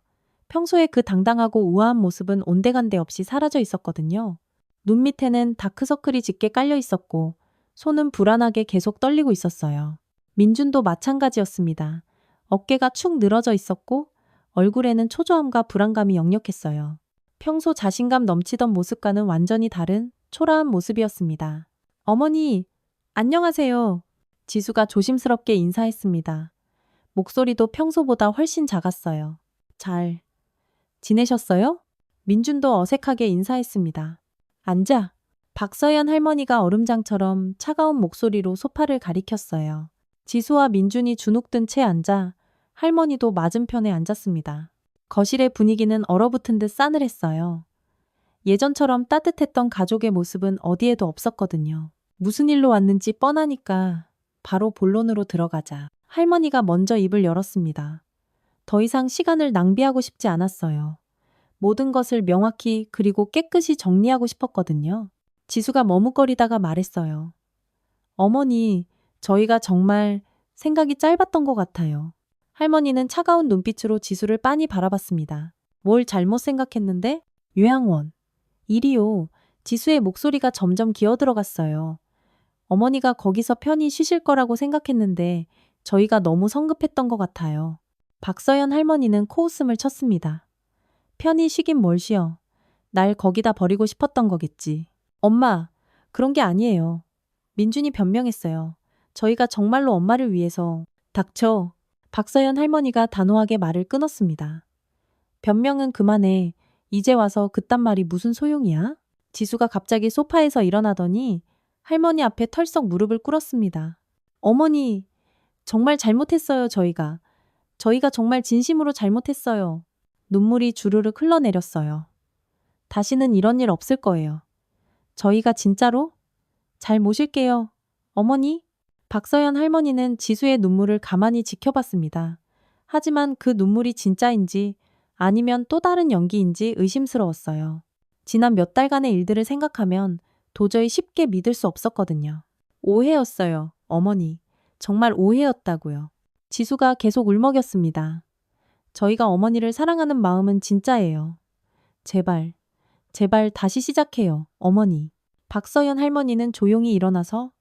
평소에 그 당당하고 우아한 모습은 온데간데 없이 사라져 있었거든요. 눈 밑에는 다크서클이 짙게 깔려 있었고 손은 불안하게 계속 떨리고 있었어요. 민준도 마찬가지였습니다. 어깨가 축 늘어져 있었고 얼굴에는 초조함과 불안감이 역력했어요. 평소 자신감 넘치던 모습과는 완전히 다른 초라한 모습이었습니다. 어머니, 안녕하세요. 지수가 조심스럽게 인사했습니다. 목소리도 평소보다 훨씬 작았어요. 잘 지내셨어요? 민준도 어색하게 인사했습니다. 앉아. 박서연 할머니가 얼음장처럼 차가운 목소리로 소파를 가리켰어요. 지수와 민준이 주눅든 채 앉아 할머니도 맞은편에 앉았습니다. 거실의 분위기는 얼어붙은 듯 싸늘했어요. 예전처럼 따뜻했던 가족의 모습은 어디에도 없었거든요. 무슨 일로 왔는지 뻔하니까 바로 본론으로 들어가자. 할머니가 먼저 입을 열었습니다. 더 이상 시간을 낭비하고 싶지 않았어요. 모든 것을 명확히 그리고 깨끗이 정리하고 싶었거든요. 지수가 머뭇거리다가 말했어요. 어머니, 저희가 정말 생각이 짧았던 것 같아요. 할머니는 차가운 눈빛으로 지수를 빤히 바라봤습니다. 뭘 잘못 생각했는데? 요양원. 이리요. 지수의 목소리가 점점 기어들어갔어요. 어머니가 거기서 편히 쉬실 거라고 생각했는데 저희가 너무 성급했던 것 같아요. 박서연 할머니는 코웃음을 쳤습니다. 편히 쉬긴 뭘 쉬어. 날 거기다 버리고 싶었던 거겠지. 엄마, 그런 게 아니에요. 민준이 변명했어요. 저희가 정말로 엄마를 위해서. 닥쳐. 박서연 할머니가 단호하게 말을 끊었습니다. 변명은 그만해. 이제 와서 그딴 말이 무슨 소용이야? 지수가 갑자기 소파에서 일어나더니 할머니 앞에 털썩 무릎을 꿇었습니다. 어머니, 정말 잘못했어요, 저희가. 저희가 정말 진심으로 잘못했어요. 눈물이 주르륵 흘러내렸어요. 다시는 이런 일 없을 거예요. 저희가 진짜로? 잘 모실게요. 어머니? 박서연 할머니는 지수의 눈물을 가만히 지켜봤습니다. 하지만 그 눈물이 진짜인지 아니면 또 다른 연기인지 의심스러웠어요. 지난 몇 달간의 일들을 생각하면 도저히 쉽게 믿을 수 없었거든요. 오해였어요, 어머니. 정말 오해였다고요. 지수가 계속 울먹였습니다. 저희가 어머니를 사랑하는 마음은 진짜예요. 제발, 제발 다시 시작해요, 어머니. 박서연 할머니는 조용히 일어나서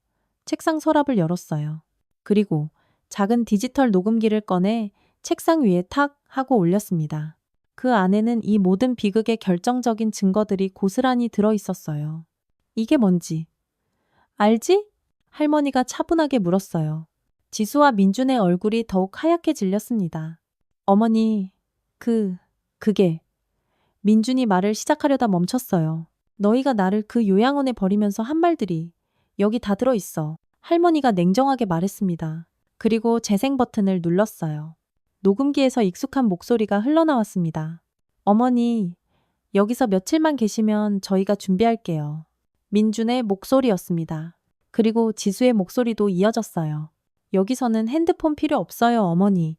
책상 서랍을 열었어요. 그리고 작은 디지털 녹음기를 꺼내 책상 위에 탁 하고 올렸습니다. 그 안에는 이 모든 비극의 결정적인 증거들이 고스란히 들어 있었어요. 이게 뭔지 알지? 할머니가 차분하게 물었어요. 지수와 민준의 얼굴이 더욱 하얗게 질렸습니다. 어머니, 그게. 민준이 말을 시작하려다 멈췄어요. 너희가 나를 그 요양원에 버리면서 한 말들이 여기 다 들어있어. 할머니가 냉정하게 말했습니다. 그리고 재생 버튼을 눌렀어요. 녹음기에서 익숙한 목소리가 흘러나왔습니다. 어머니, 여기서 며칠만 계시면 저희가 준비할게요. 민준의 목소리였습니다. 그리고 지수의 목소리도 이어졌어요. 여기서는 핸드폰 필요 없어요, 어머니.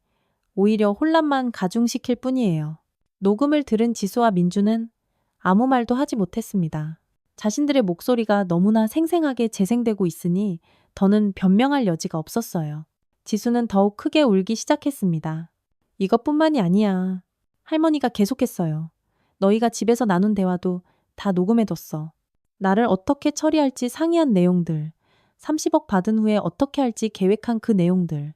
오히려 혼란만 가중시킬 뿐이에요. 녹음을 들은 지수와 민준은 아무 말도 하지 못했습니다. 자신들의 목소리가 너무나 생생하게 재생되고 있으니 더는 변명할 여지가 없었어요. 지수는 더욱 크게 울기 시작했습니다. 이것뿐만이 아니야. 할머니가 계속했어요. 너희가 집에서 나눈 대화도 다 녹음해뒀어. 나를 어떻게 처리할지 상의한 내용들, 30억 받은 후에 어떻게 할지 계획한 그 내용들.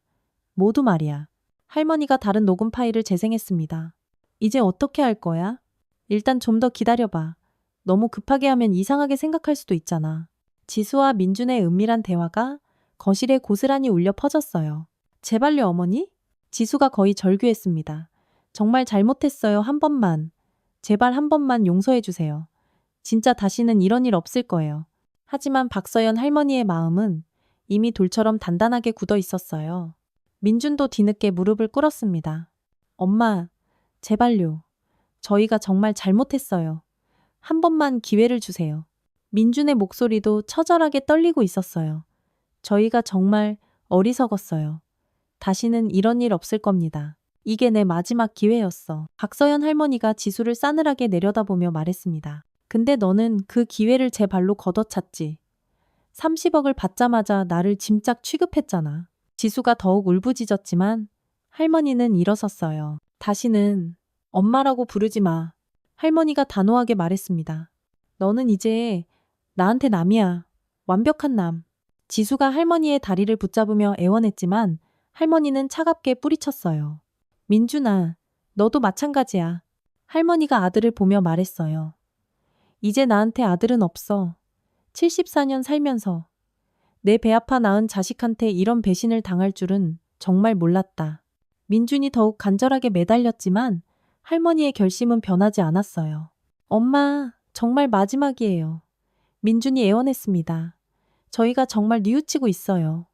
모두 말이야. 할머니가 다른 녹음 파일을 재생했습니다. 이제 어떻게 할 거야? 일단 좀 더 기다려봐. 너무 급하게 하면 이상하게 생각할 수도 있잖아. 지수와 민준의 은밀한 대화가 거실에 고스란히 울려 퍼졌어요. 제발요, 어머니? 지수가 거의 절규했습니다. 정말 잘못했어요. 한 번만. 제발 한 번만 용서해 주세요. 진짜 다시는 이런 일 없을 거예요. 하지만 박서연 할머니의 마음은 이미 돌처럼 단단하게 굳어 있었어요. 민준도 뒤늦게 무릎을 꿇었습니다. 엄마, 제발요. 저희가 정말 잘못했어요. 한 번만 기회를 주세요. 민준의 목소리도 처절하게 떨리고 있었어요. 저희가 정말 어리석었어요. 다시는 이런 일 없을 겁니다. 이게 내 마지막 기회였어. 박서연 할머니가 지수를 싸늘하게 내려다보며 말했습니다. 근데 너는 그 기회를 제 발로 걷어찼지. 30억을 받자마자 나를 짐짝 취급했잖아. 지수가 더욱 울부짖었지만 할머니는 일어섰어요. 다시는 엄마라고 부르지 마. 할머니가 단호하게 말했습니다. 너는 이제 나한테 남이야. 완벽한 남. 지수가 할머니의 다리를 붙잡으며 애원했지만 할머니는 차갑게 뿌리쳤어요. 민준아, 너도 마찬가지야. 할머니가 아들을 보며 말했어요. 이제 나한테 아들은 없어. 74년 살면서 내 배 아파 낳은 자식한테 이런 배신을 당할 줄은 정말 몰랐다. 민준이 더욱 간절하게 매달렸지만 할머니의 결심은 변하지 않았어요. 엄마, 정말 마지막이에요. 민준이 애원했습니다. 저희가 정말 뉘우치고 있어요.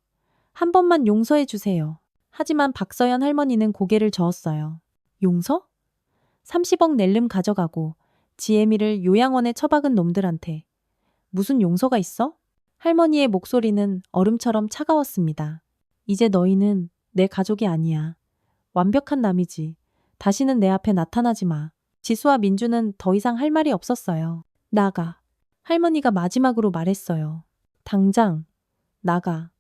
한 번만 용서해 주세요. 하지만 박서연 할머니는 고개를 저었어요. 용서? 30억 낼름 가져가고 지혜미를 요양원에 처박은 놈들한테 무슨 용서가 있어? 할머니의 목소리는 얼음처럼 차가웠습니다. 이제 너희는 내 가족이 아니야. 완벽한 남이지. 다시는 내 앞에 나타나지 마. 지수와 민주는 더 이상 할 말이 없었어요. 나가. 할머니가 마지막으로 말했어요. 당장 나가.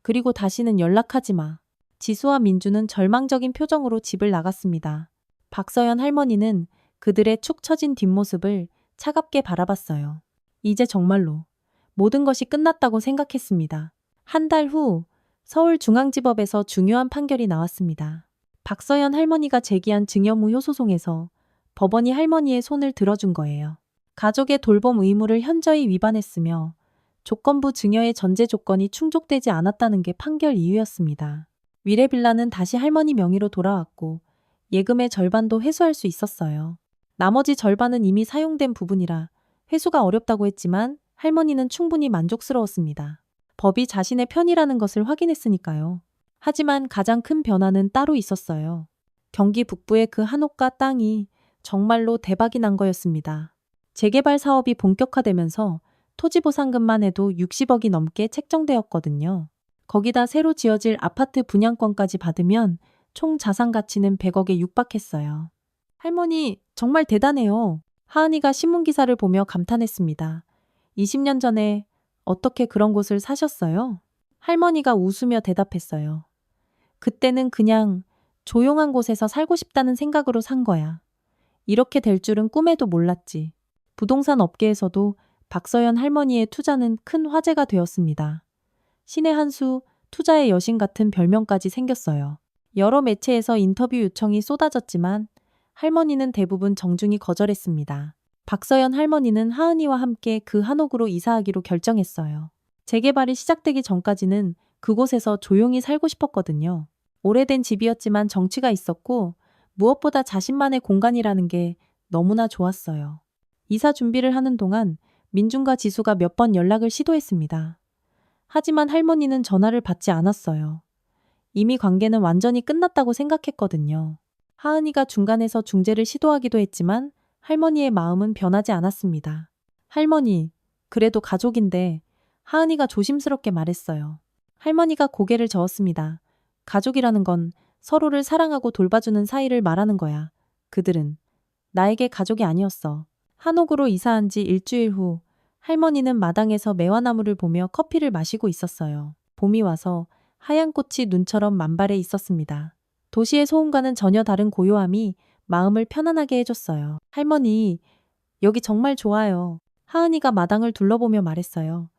그리고 다시는 연락하지 마. 지수와 민주는 절망적인 표정으로 집을 나갔습니다. 박서연 할머니는 그들의 축 처진 뒷모습을 차갑게 바라봤어요. 이제 정말로 모든 것이 끝났다고 생각했습니다. 한 달 후 서울중앙지법에서 중요한 판결이 나왔습니다. 박서연 할머니가 제기한 증여무 효소송에서 법원이 할머니의 손을 들어준 거예요. 가족의 돌봄 의무를 현저히 위반했으며 조건부 증여의 전제 조건이 충족되지 않았다는 게 판결 이유였습니다. 위례빌라는 다시 할머니 명의로 돌아왔고 예금의 절반도 회수할 수 있었어요. 나머지 절반은 이미 사용된 부분이라 회수가 어렵다고 했지만 할머니는 충분히 만족스러웠습니다. 법이 자신의 편이라는 것을 확인했으니까요. 하지만 가장 큰 변화는 따로 있었어요. 경기 북부의 그 한옥과 땅이 정말로 대박이 난 거였습니다. 재개발 사업이 본격화되면서 토지보상금만 해도 60억이 넘게 책정되었거든요. 거기다 새로 지어질 아파트 분양권까지 받으면 총 자산 가치는 100억에 육박했어요. 할머니, 정말 대단해요. 하은이가 신문기사를 보며 감탄했습니다. 20년 전에 어떻게 그런 곳을 사셨어요? 할머니가 웃으며 대답했어요. 그때는 그냥 조용한 곳에서 살고 싶다는 생각으로 산 거야. 이렇게 될 줄은 꿈에도 몰랐지. 부동산 업계에서도 박서연 할머니의 투자는 큰 화제가 되었습니다. 신의 한 수, 투자의 여신 같은 별명까지 생겼어요. 여러 매체에서 인터뷰 요청이 쏟아졌지만 할머니는 대부분 정중히 거절했습니다. 박서연 할머니는 하은이와 함께 그 한옥으로 이사하기로 결정했어요. 재개발이 시작되기 전까지는 그곳에서 조용히 살고 싶었거든요. 오래된 집이었지만 정취가 있었고 무엇보다 자신만의 공간이라는 게 너무나 좋았어요. 이사 준비를 하는 동안 민준과 지수가 몇 번 연락을 시도했습니다. 하지만 할머니는 전화를 받지 않았어요. 이미 관계는 완전히 끝났다고 생각했거든요. 하은이가 중간에서 중재를 시도하기도 했지만 할머니의 마음은 변하지 않았습니다. 할머니, 그래도 가족인데 하은이가 조심스럽게 말했어요. 할머니가 고개를 저었습니다. 가족이라는 건 서로를 사랑하고 돌봐주는 사이를 말하는 거야. 그들은 나에게 가족이 아니었어. 한옥으로 이사한 지 일주일 후 할머니는 마당에서 매화나무를 보며 커피를 마시고 있었어요. 봄이 와서 하얀 꽃이 눈처럼 만발해 있었습니다. 도시의 소음과는 전혀 다른 고요함이 마음을 편안하게 해줬어요. 할머니, 여기 정말 좋아요. 하은이가 마당을 둘러보며 말했어요.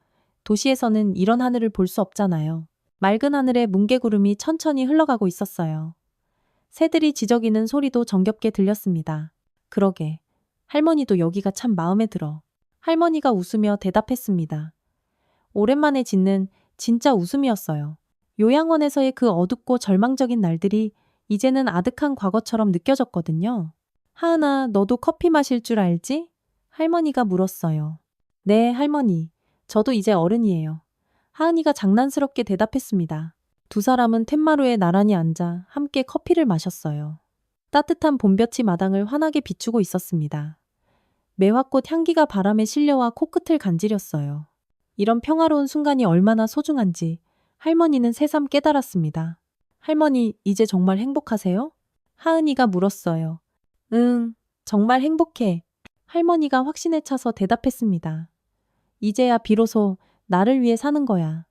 도시에서는 이런 하늘을 볼 수 없잖아요. 맑은 하늘에 뭉게구름이 천천히 흘러가고 있었어요. 새들이 지저귀는 소리도 정겹게 들렸습니다. 그러게, 할머니도 여기가 참 마음에 들어. 할머니가 웃으며 대답했습니다. 오랜만에 짓는 진짜 웃음이었어요. 요양원에서의 그 어둡고 절망적인 날들이 이제는 아득한 과거처럼 느껴졌거든요. 하은아, 너도 커피 마실 줄 알지? 할머니가 물었어요. 네, 할머니. 저도 이제 어른이에요. 하은이가 장난스럽게 대답했습니다. 두 사람은 텐마루에 나란히 앉아 함께 커피를 마셨어요. 따뜻한 봄볕이 마당을 환하게 비추고 있었습니다. 매화꽃 향기가 바람에 실려와 코끝을 간지렸어요. 이런 평화로운 순간이 얼마나 소중한지 할머니는 새삼 깨달았습니다. 할머니, 이제 정말 행복하세요? 하은이가 물었어요. 응, 정말 행복해. 할머니가 확신에 차서 대답했습니다. 이제야 비로소 나를 위해 사는 거야.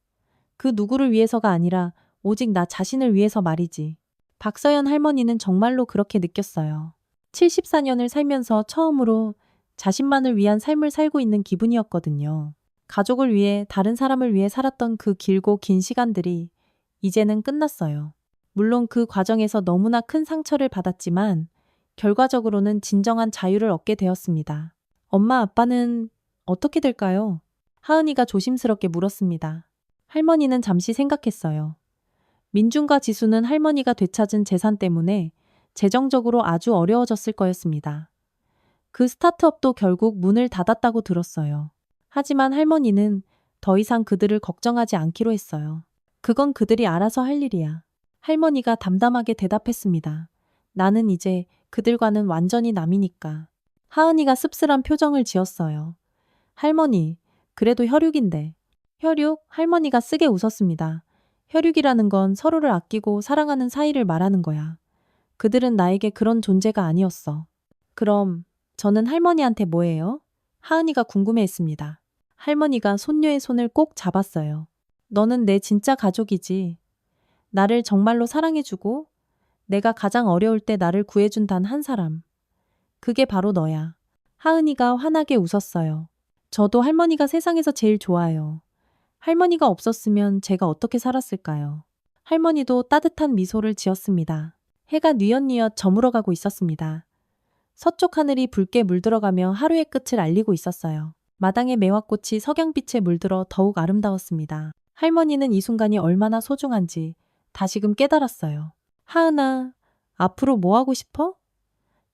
그 누구를 위해서가 아니라 오직 나 자신을 위해서 말이지. 박서연 할머니는 정말로 그렇게 느꼈어요. 74년을 살면서 처음으로 자신만을 위한 삶을 살고 있는 기분이었거든요. 가족을 위해 다른 사람을 위해 살았던 그 길고 긴 시간들이 이제는 끝났어요. 물론 그 과정에서 너무나 큰 상처를 받았지만 결과적으로는 진정한 자유를 얻게 되었습니다. 엄마 아빠는 어떻게 될까요? 하은이가 조심스럽게 물었습니다. 할머니는 잠시 생각했어요. 민준과 지수는 할머니가 되찾은 재산 때문에 재정적으로 아주 어려워졌을 거였습니다. 그 스타트업도 결국 문을 닫았다고 들었어요. 하지만 할머니는 더 이상 그들을 걱정하지 않기로 했어요. 그건 그들이 알아서 할 일이야. 할머니가 담담하게 대답했습니다. 나는 이제 그들과는 완전히 남이니까. 하은이가 씁쓸한 표정을 지었어요. 할머니, 그래도 혈육인데. 혈육? 할머니가 쓰게 웃었습니다. 혈육이라는 건 서로를 아끼고 사랑하는 사이를 말하는 거야. 그들은 나에게 그런 존재가 아니었어. 그럼 저는 할머니한테 뭐예요? 하은이가 궁금해했습니다. 할머니가 손녀의 손을 꼭 잡았어요. 너는 내 진짜 가족이지. 나를 정말로 사랑해주고 내가 가장 어려울 때 나를 구해준 단 한 사람. 그게 바로 너야. 하은이가 환하게 웃었어요. 저도 할머니가 세상에서 제일 좋아요. 할머니가 없었으면 제가 어떻게 살았을까요? 할머니도 따뜻한 미소를 지었습니다. 해가 뉘엿뉘엿 저물어가고 있었습니다. 서쪽 하늘이 붉게 물들어가며 하루의 끝을 알리고 있었어요. 마당의 매화꽃이 석양빛에 물들어 더욱 아름다웠습니다. 할머니는 이 순간이 얼마나 소중한지 다시금 깨달았어요. 하은아, 앞으로 뭐 하고 싶어?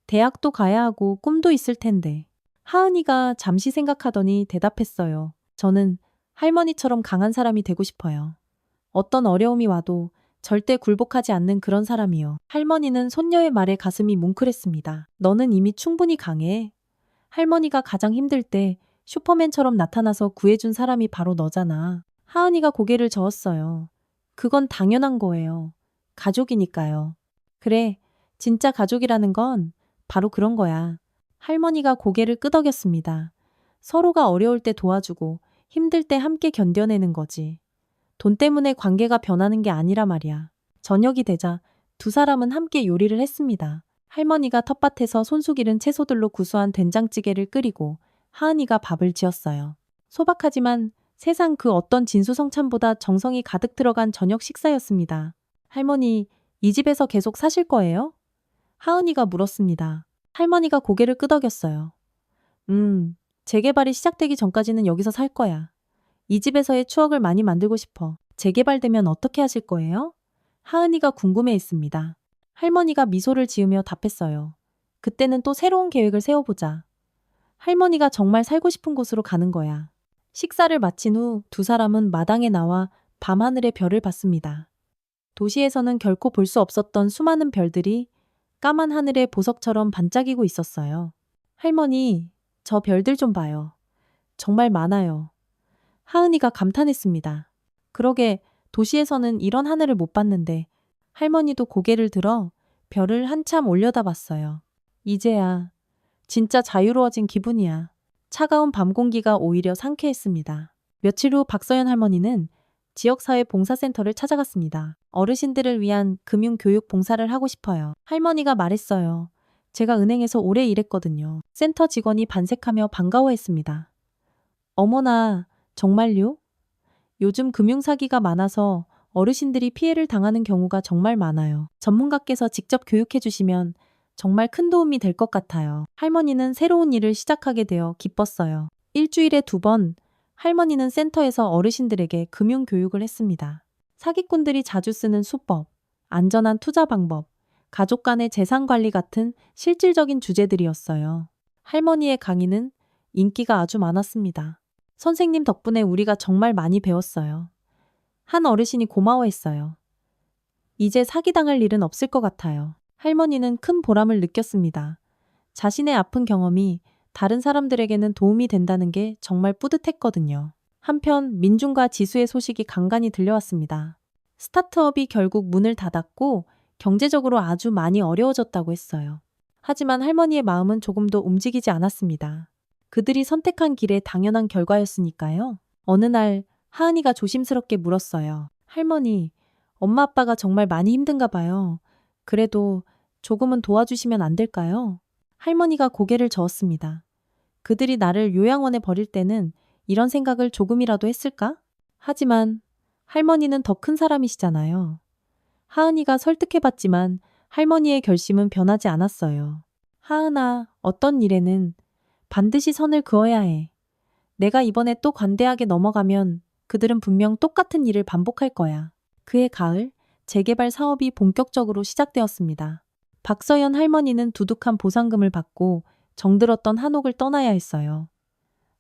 대학도 가야 하고 꿈도 있을 텐데. 하은이가 잠시 생각하더니 대답했어요. 저는 할머니처럼 강한 사람이 되고 싶어요. 어떤 어려움이 와도 절대 굴복하지 않는 그런 사람이요. 할머니는 손녀의 말에 가슴이 뭉클했습니다. 너는 이미 충분히 강해. 할머니가 가장 힘들 때 슈퍼맨처럼 나타나서 구해준 사람이 바로 너잖아. 하은이가 고개를 저었어요. 그건 당연한 거예요. 가족이니까요. 그래, 진짜 가족이라는 건 바로 그런 거야. 할머니가 고개를 끄덕였습니다. 서로가 어려울 때 도와주고 힘들 때 함께 견뎌내는 거지. 돈 때문에 관계가 변하는 게 아니라 말이야. 저녁이 되자 두 사람은 함께 요리를 했습니다. 할머니가 텃밭에서 손수 기른 채소들로 구수한 된장찌개를 끓이고 하은이가 밥을 지었어요. 소박하지만 세상 그 어떤 진수성찬보다 정성이 가득 들어간 저녁 식사였습니다. 할머니, 이 집에서 계속 사실 거예요? 하은이가 물었습니다. 할머니가 고개를 끄덕였어요. 재개발이 시작되기 전까지는 여기서 살 거야. 이 집에서의 추억을 많이 만들고 싶어. 재개발되면 어떻게 하실 거예요? 하은이가 궁금해했습니다. 할머니가 미소를 지으며 답했어요. 그때는 또 새로운 계획을 세워보자. 할머니가 정말 살고 싶은 곳으로 가는 거야. 식사를 마친 후 두 사람은 마당에 나와 밤하늘의 별을 봤습니다. 도시에서는 결코 볼 수 없었던 수많은 별들이 까만 하늘의 보석처럼 반짝이고 있었어요. 할머니, 저 별들 좀 봐요. 정말 많아요. 하은이가 감탄했습니다. 그러게 도시에서는 이런 하늘을 못 봤는데 할머니도 고개를 들어 별을 한참 올려다봤어요. 이제야 진짜 자유로워진 기분이야. 차가운 밤 공기가 오히려 상쾌했습니다. 며칠 후 박서연 할머니는 지역사회 봉사센터를 찾아갔습니다. 어르신들을 위한 금융교육 봉사를 하고 싶어요. 할머니가 말했어요. 제가 은행에서 오래 일했거든요. 센터 직원이 반색하며 반가워했습니다. 어머나, 정말요? 요즘 금융사기가 많아서 어르신들이 피해를 당하는 경우가 정말 많아요. 전문가께서 직접 교육해 주시면 정말 큰 도움이 될 것 같아요. 할머니는 새로운 일을 시작하게 되어 기뻤어요. 일주일에 2번 할머니는 센터에서 어르신들에게 금융 교육을 했습니다. 사기꾼들이 자주 쓰는 수법, 안전한 투자 방법, 가족 간의 재산 관리 같은 실질적인 주제들이었어요. 할머니의 강의는 인기가 아주 많았습니다. 선생님 덕분에 우리가 정말 많이 배웠어요. 한 어르신이 고마워했어요. 이제 사기당할 일은 없을 것 같아요. 할머니는 큰 보람을 느꼈습니다. 자신의 아픈 경험이 다른 사람들에게는 도움이 된다는 게 정말 뿌듯했거든요. 한편 민중과 지수의 소식이 간간히 들려왔습니다. 스타트업이 결국 문을 닫았고 경제적으로 아주 많이 어려워졌다고 했어요. 하지만 할머니의 마음은 조금도 움직이지 않았습니다. 그들이 선택한 길의 당연한 결과였으니까요. 어느 날 하은이가 조심스럽게 물었어요. 할머니, 엄마 아빠가 정말 많이 힘든가 봐요. 그래도 조금은 도와주시면 안 될까요? 할머니가 고개를 저었습니다. 그들이 나를 요양원에 버릴 때는 이런 생각을 조금이라도 했을까? 하지만 할머니는 더 큰 사람이시잖아요. 하은이가 설득해봤지만 할머니의 결심은 변하지 않았어요. 하은아, 어떤 일에는 반드시 선을 그어야 해. 내가 이번에 또 관대하게 넘어가면 그들은 분명 똑같은 일을 반복할 거야. 그해 가을, 재개발 사업이 본격적으로 시작되었습니다. 박서연 할머니는 두둑한 보상금을 받고 정들었던 한옥을 떠나야 했어요.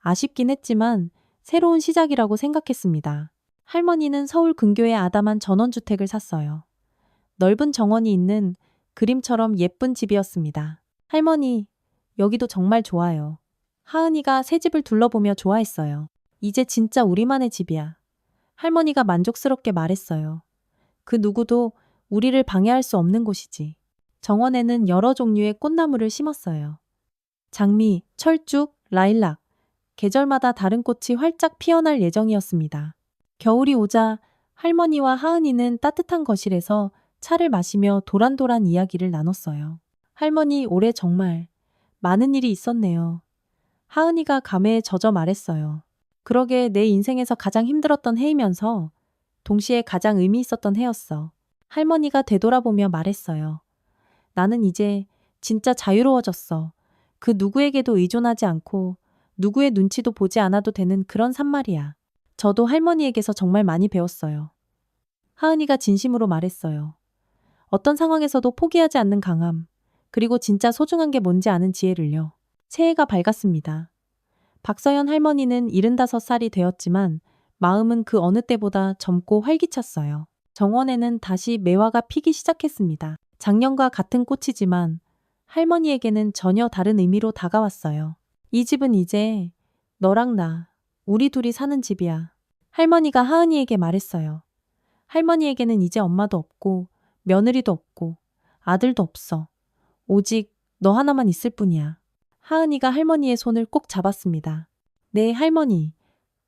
아쉽긴 했지만 새로운 시작이라고 생각했습니다. 할머니는 서울 근교의 아담한 전원주택을 샀어요. 넓은 정원이 있는 그림처럼 예쁜 집이었습니다. 할머니, 여기도 정말 좋아요. 하은이가 새 집을 둘러보며 좋아했어요. 이제 진짜 우리만의 집이야. 할머니가 만족스럽게 말했어요. 그 누구도 우리를 방해할 수 없는 곳이지. 정원에는 여러 종류의 꽃나무를 심었어요. 장미, 철쭉, 라일락, 계절마다 다른 꽃이 활짝 피어날 예정이었습니다. 겨울이 오자 할머니와 하은이는 따뜻한 거실에서 차를 마시며 도란도란 이야기를 나눴어요. 할머니, 올해 정말 많은 일이 있었네요. 하은이가 감회에 젖어 말했어요. 그러게 내 인생에서 가장 힘들었던 해이면서 동시에 가장 의미 있었던 해였어. 할머니가 되돌아보며 말했어요. 나는 이제 진짜 자유로워졌어. 그 누구에게도 의존하지 않고 누구의 눈치도 보지 않아도 되는 그런 산말이야. 저도 할머니에게서 정말 많이 배웠어요. 하은이가 진심으로 말했어요. 어떤 상황에서도 포기하지 않는 강함, 그리고 진짜 소중한 게 뭔지 아는 지혜를요. 새해가 밝았습니다. 박서연 할머니는 75살이 되었지만 마음은 그 어느 때보다 젊고 활기찼어요. 정원에는 다시 매화가 피기 시작했습니다. 작년과 같은 꽃이지만 할머니에게는 전혀 다른 의미로 다가왔어요. 이 집은 이제 너랑 나, 우리 둘이 사는 집이야. 할머니가 하은이에게 말했어요. 할머니에게는 이제 엄마도 없고 며느리도 없고 아들도 없어. 오직 너 하나만 있을 뿐이야. 하은이가 할머니의 손을 꼭 잡았습니다. 네, 할머니.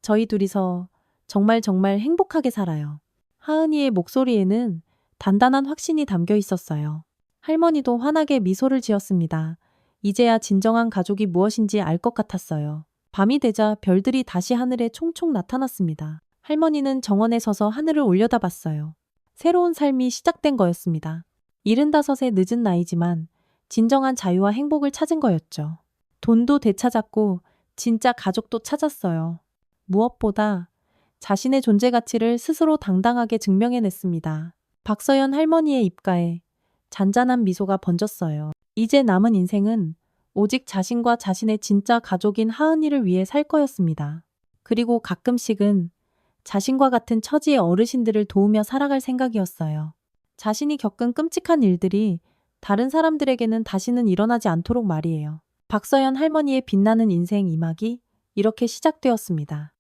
저희 둘이서 정말 행복하게 살아요. 하은이의 목소리에는 단단한 확신이 담겨 있었어요. 할머니도 환하게 미소를 지었습니다. 이제야 진정한 가족이 무엇인지 알 것 같았어요. 밤이 되자 별들이 다시 하늘에 총총 나타났습니다. 할머니는 정원에 서서 하늘을 올려다봤어요. 새로운 삶이 시작된 거였습니다. 75의 늦은 나이지만 진정한 자유와 행복을 찾은 거였죠. 돈도 되찾았고 진짜 가족도 찾았어요. 무엇보다 자신의 존재 가치를 스스로 당당하게 증명해냈습니다. 박서연 할머니의 입가에 잔잔한 미소가 번졌어요. 이제 남은 인생은 오직 자신과 자신의 진짜 가족인 하은이를 위해 살 거였습니다. 그리고 가끔씩은 자신과 같은 처지의 어르신들을 도우며 살아갈 생각이었어요. 자신이 겪은 끔찍한 일들이 다른 사람들에게는 다시는 일어나지 않도록 말이에요. 박서연 할머니의 빛나는 인생 2막이 이렇게 시작되었습니다.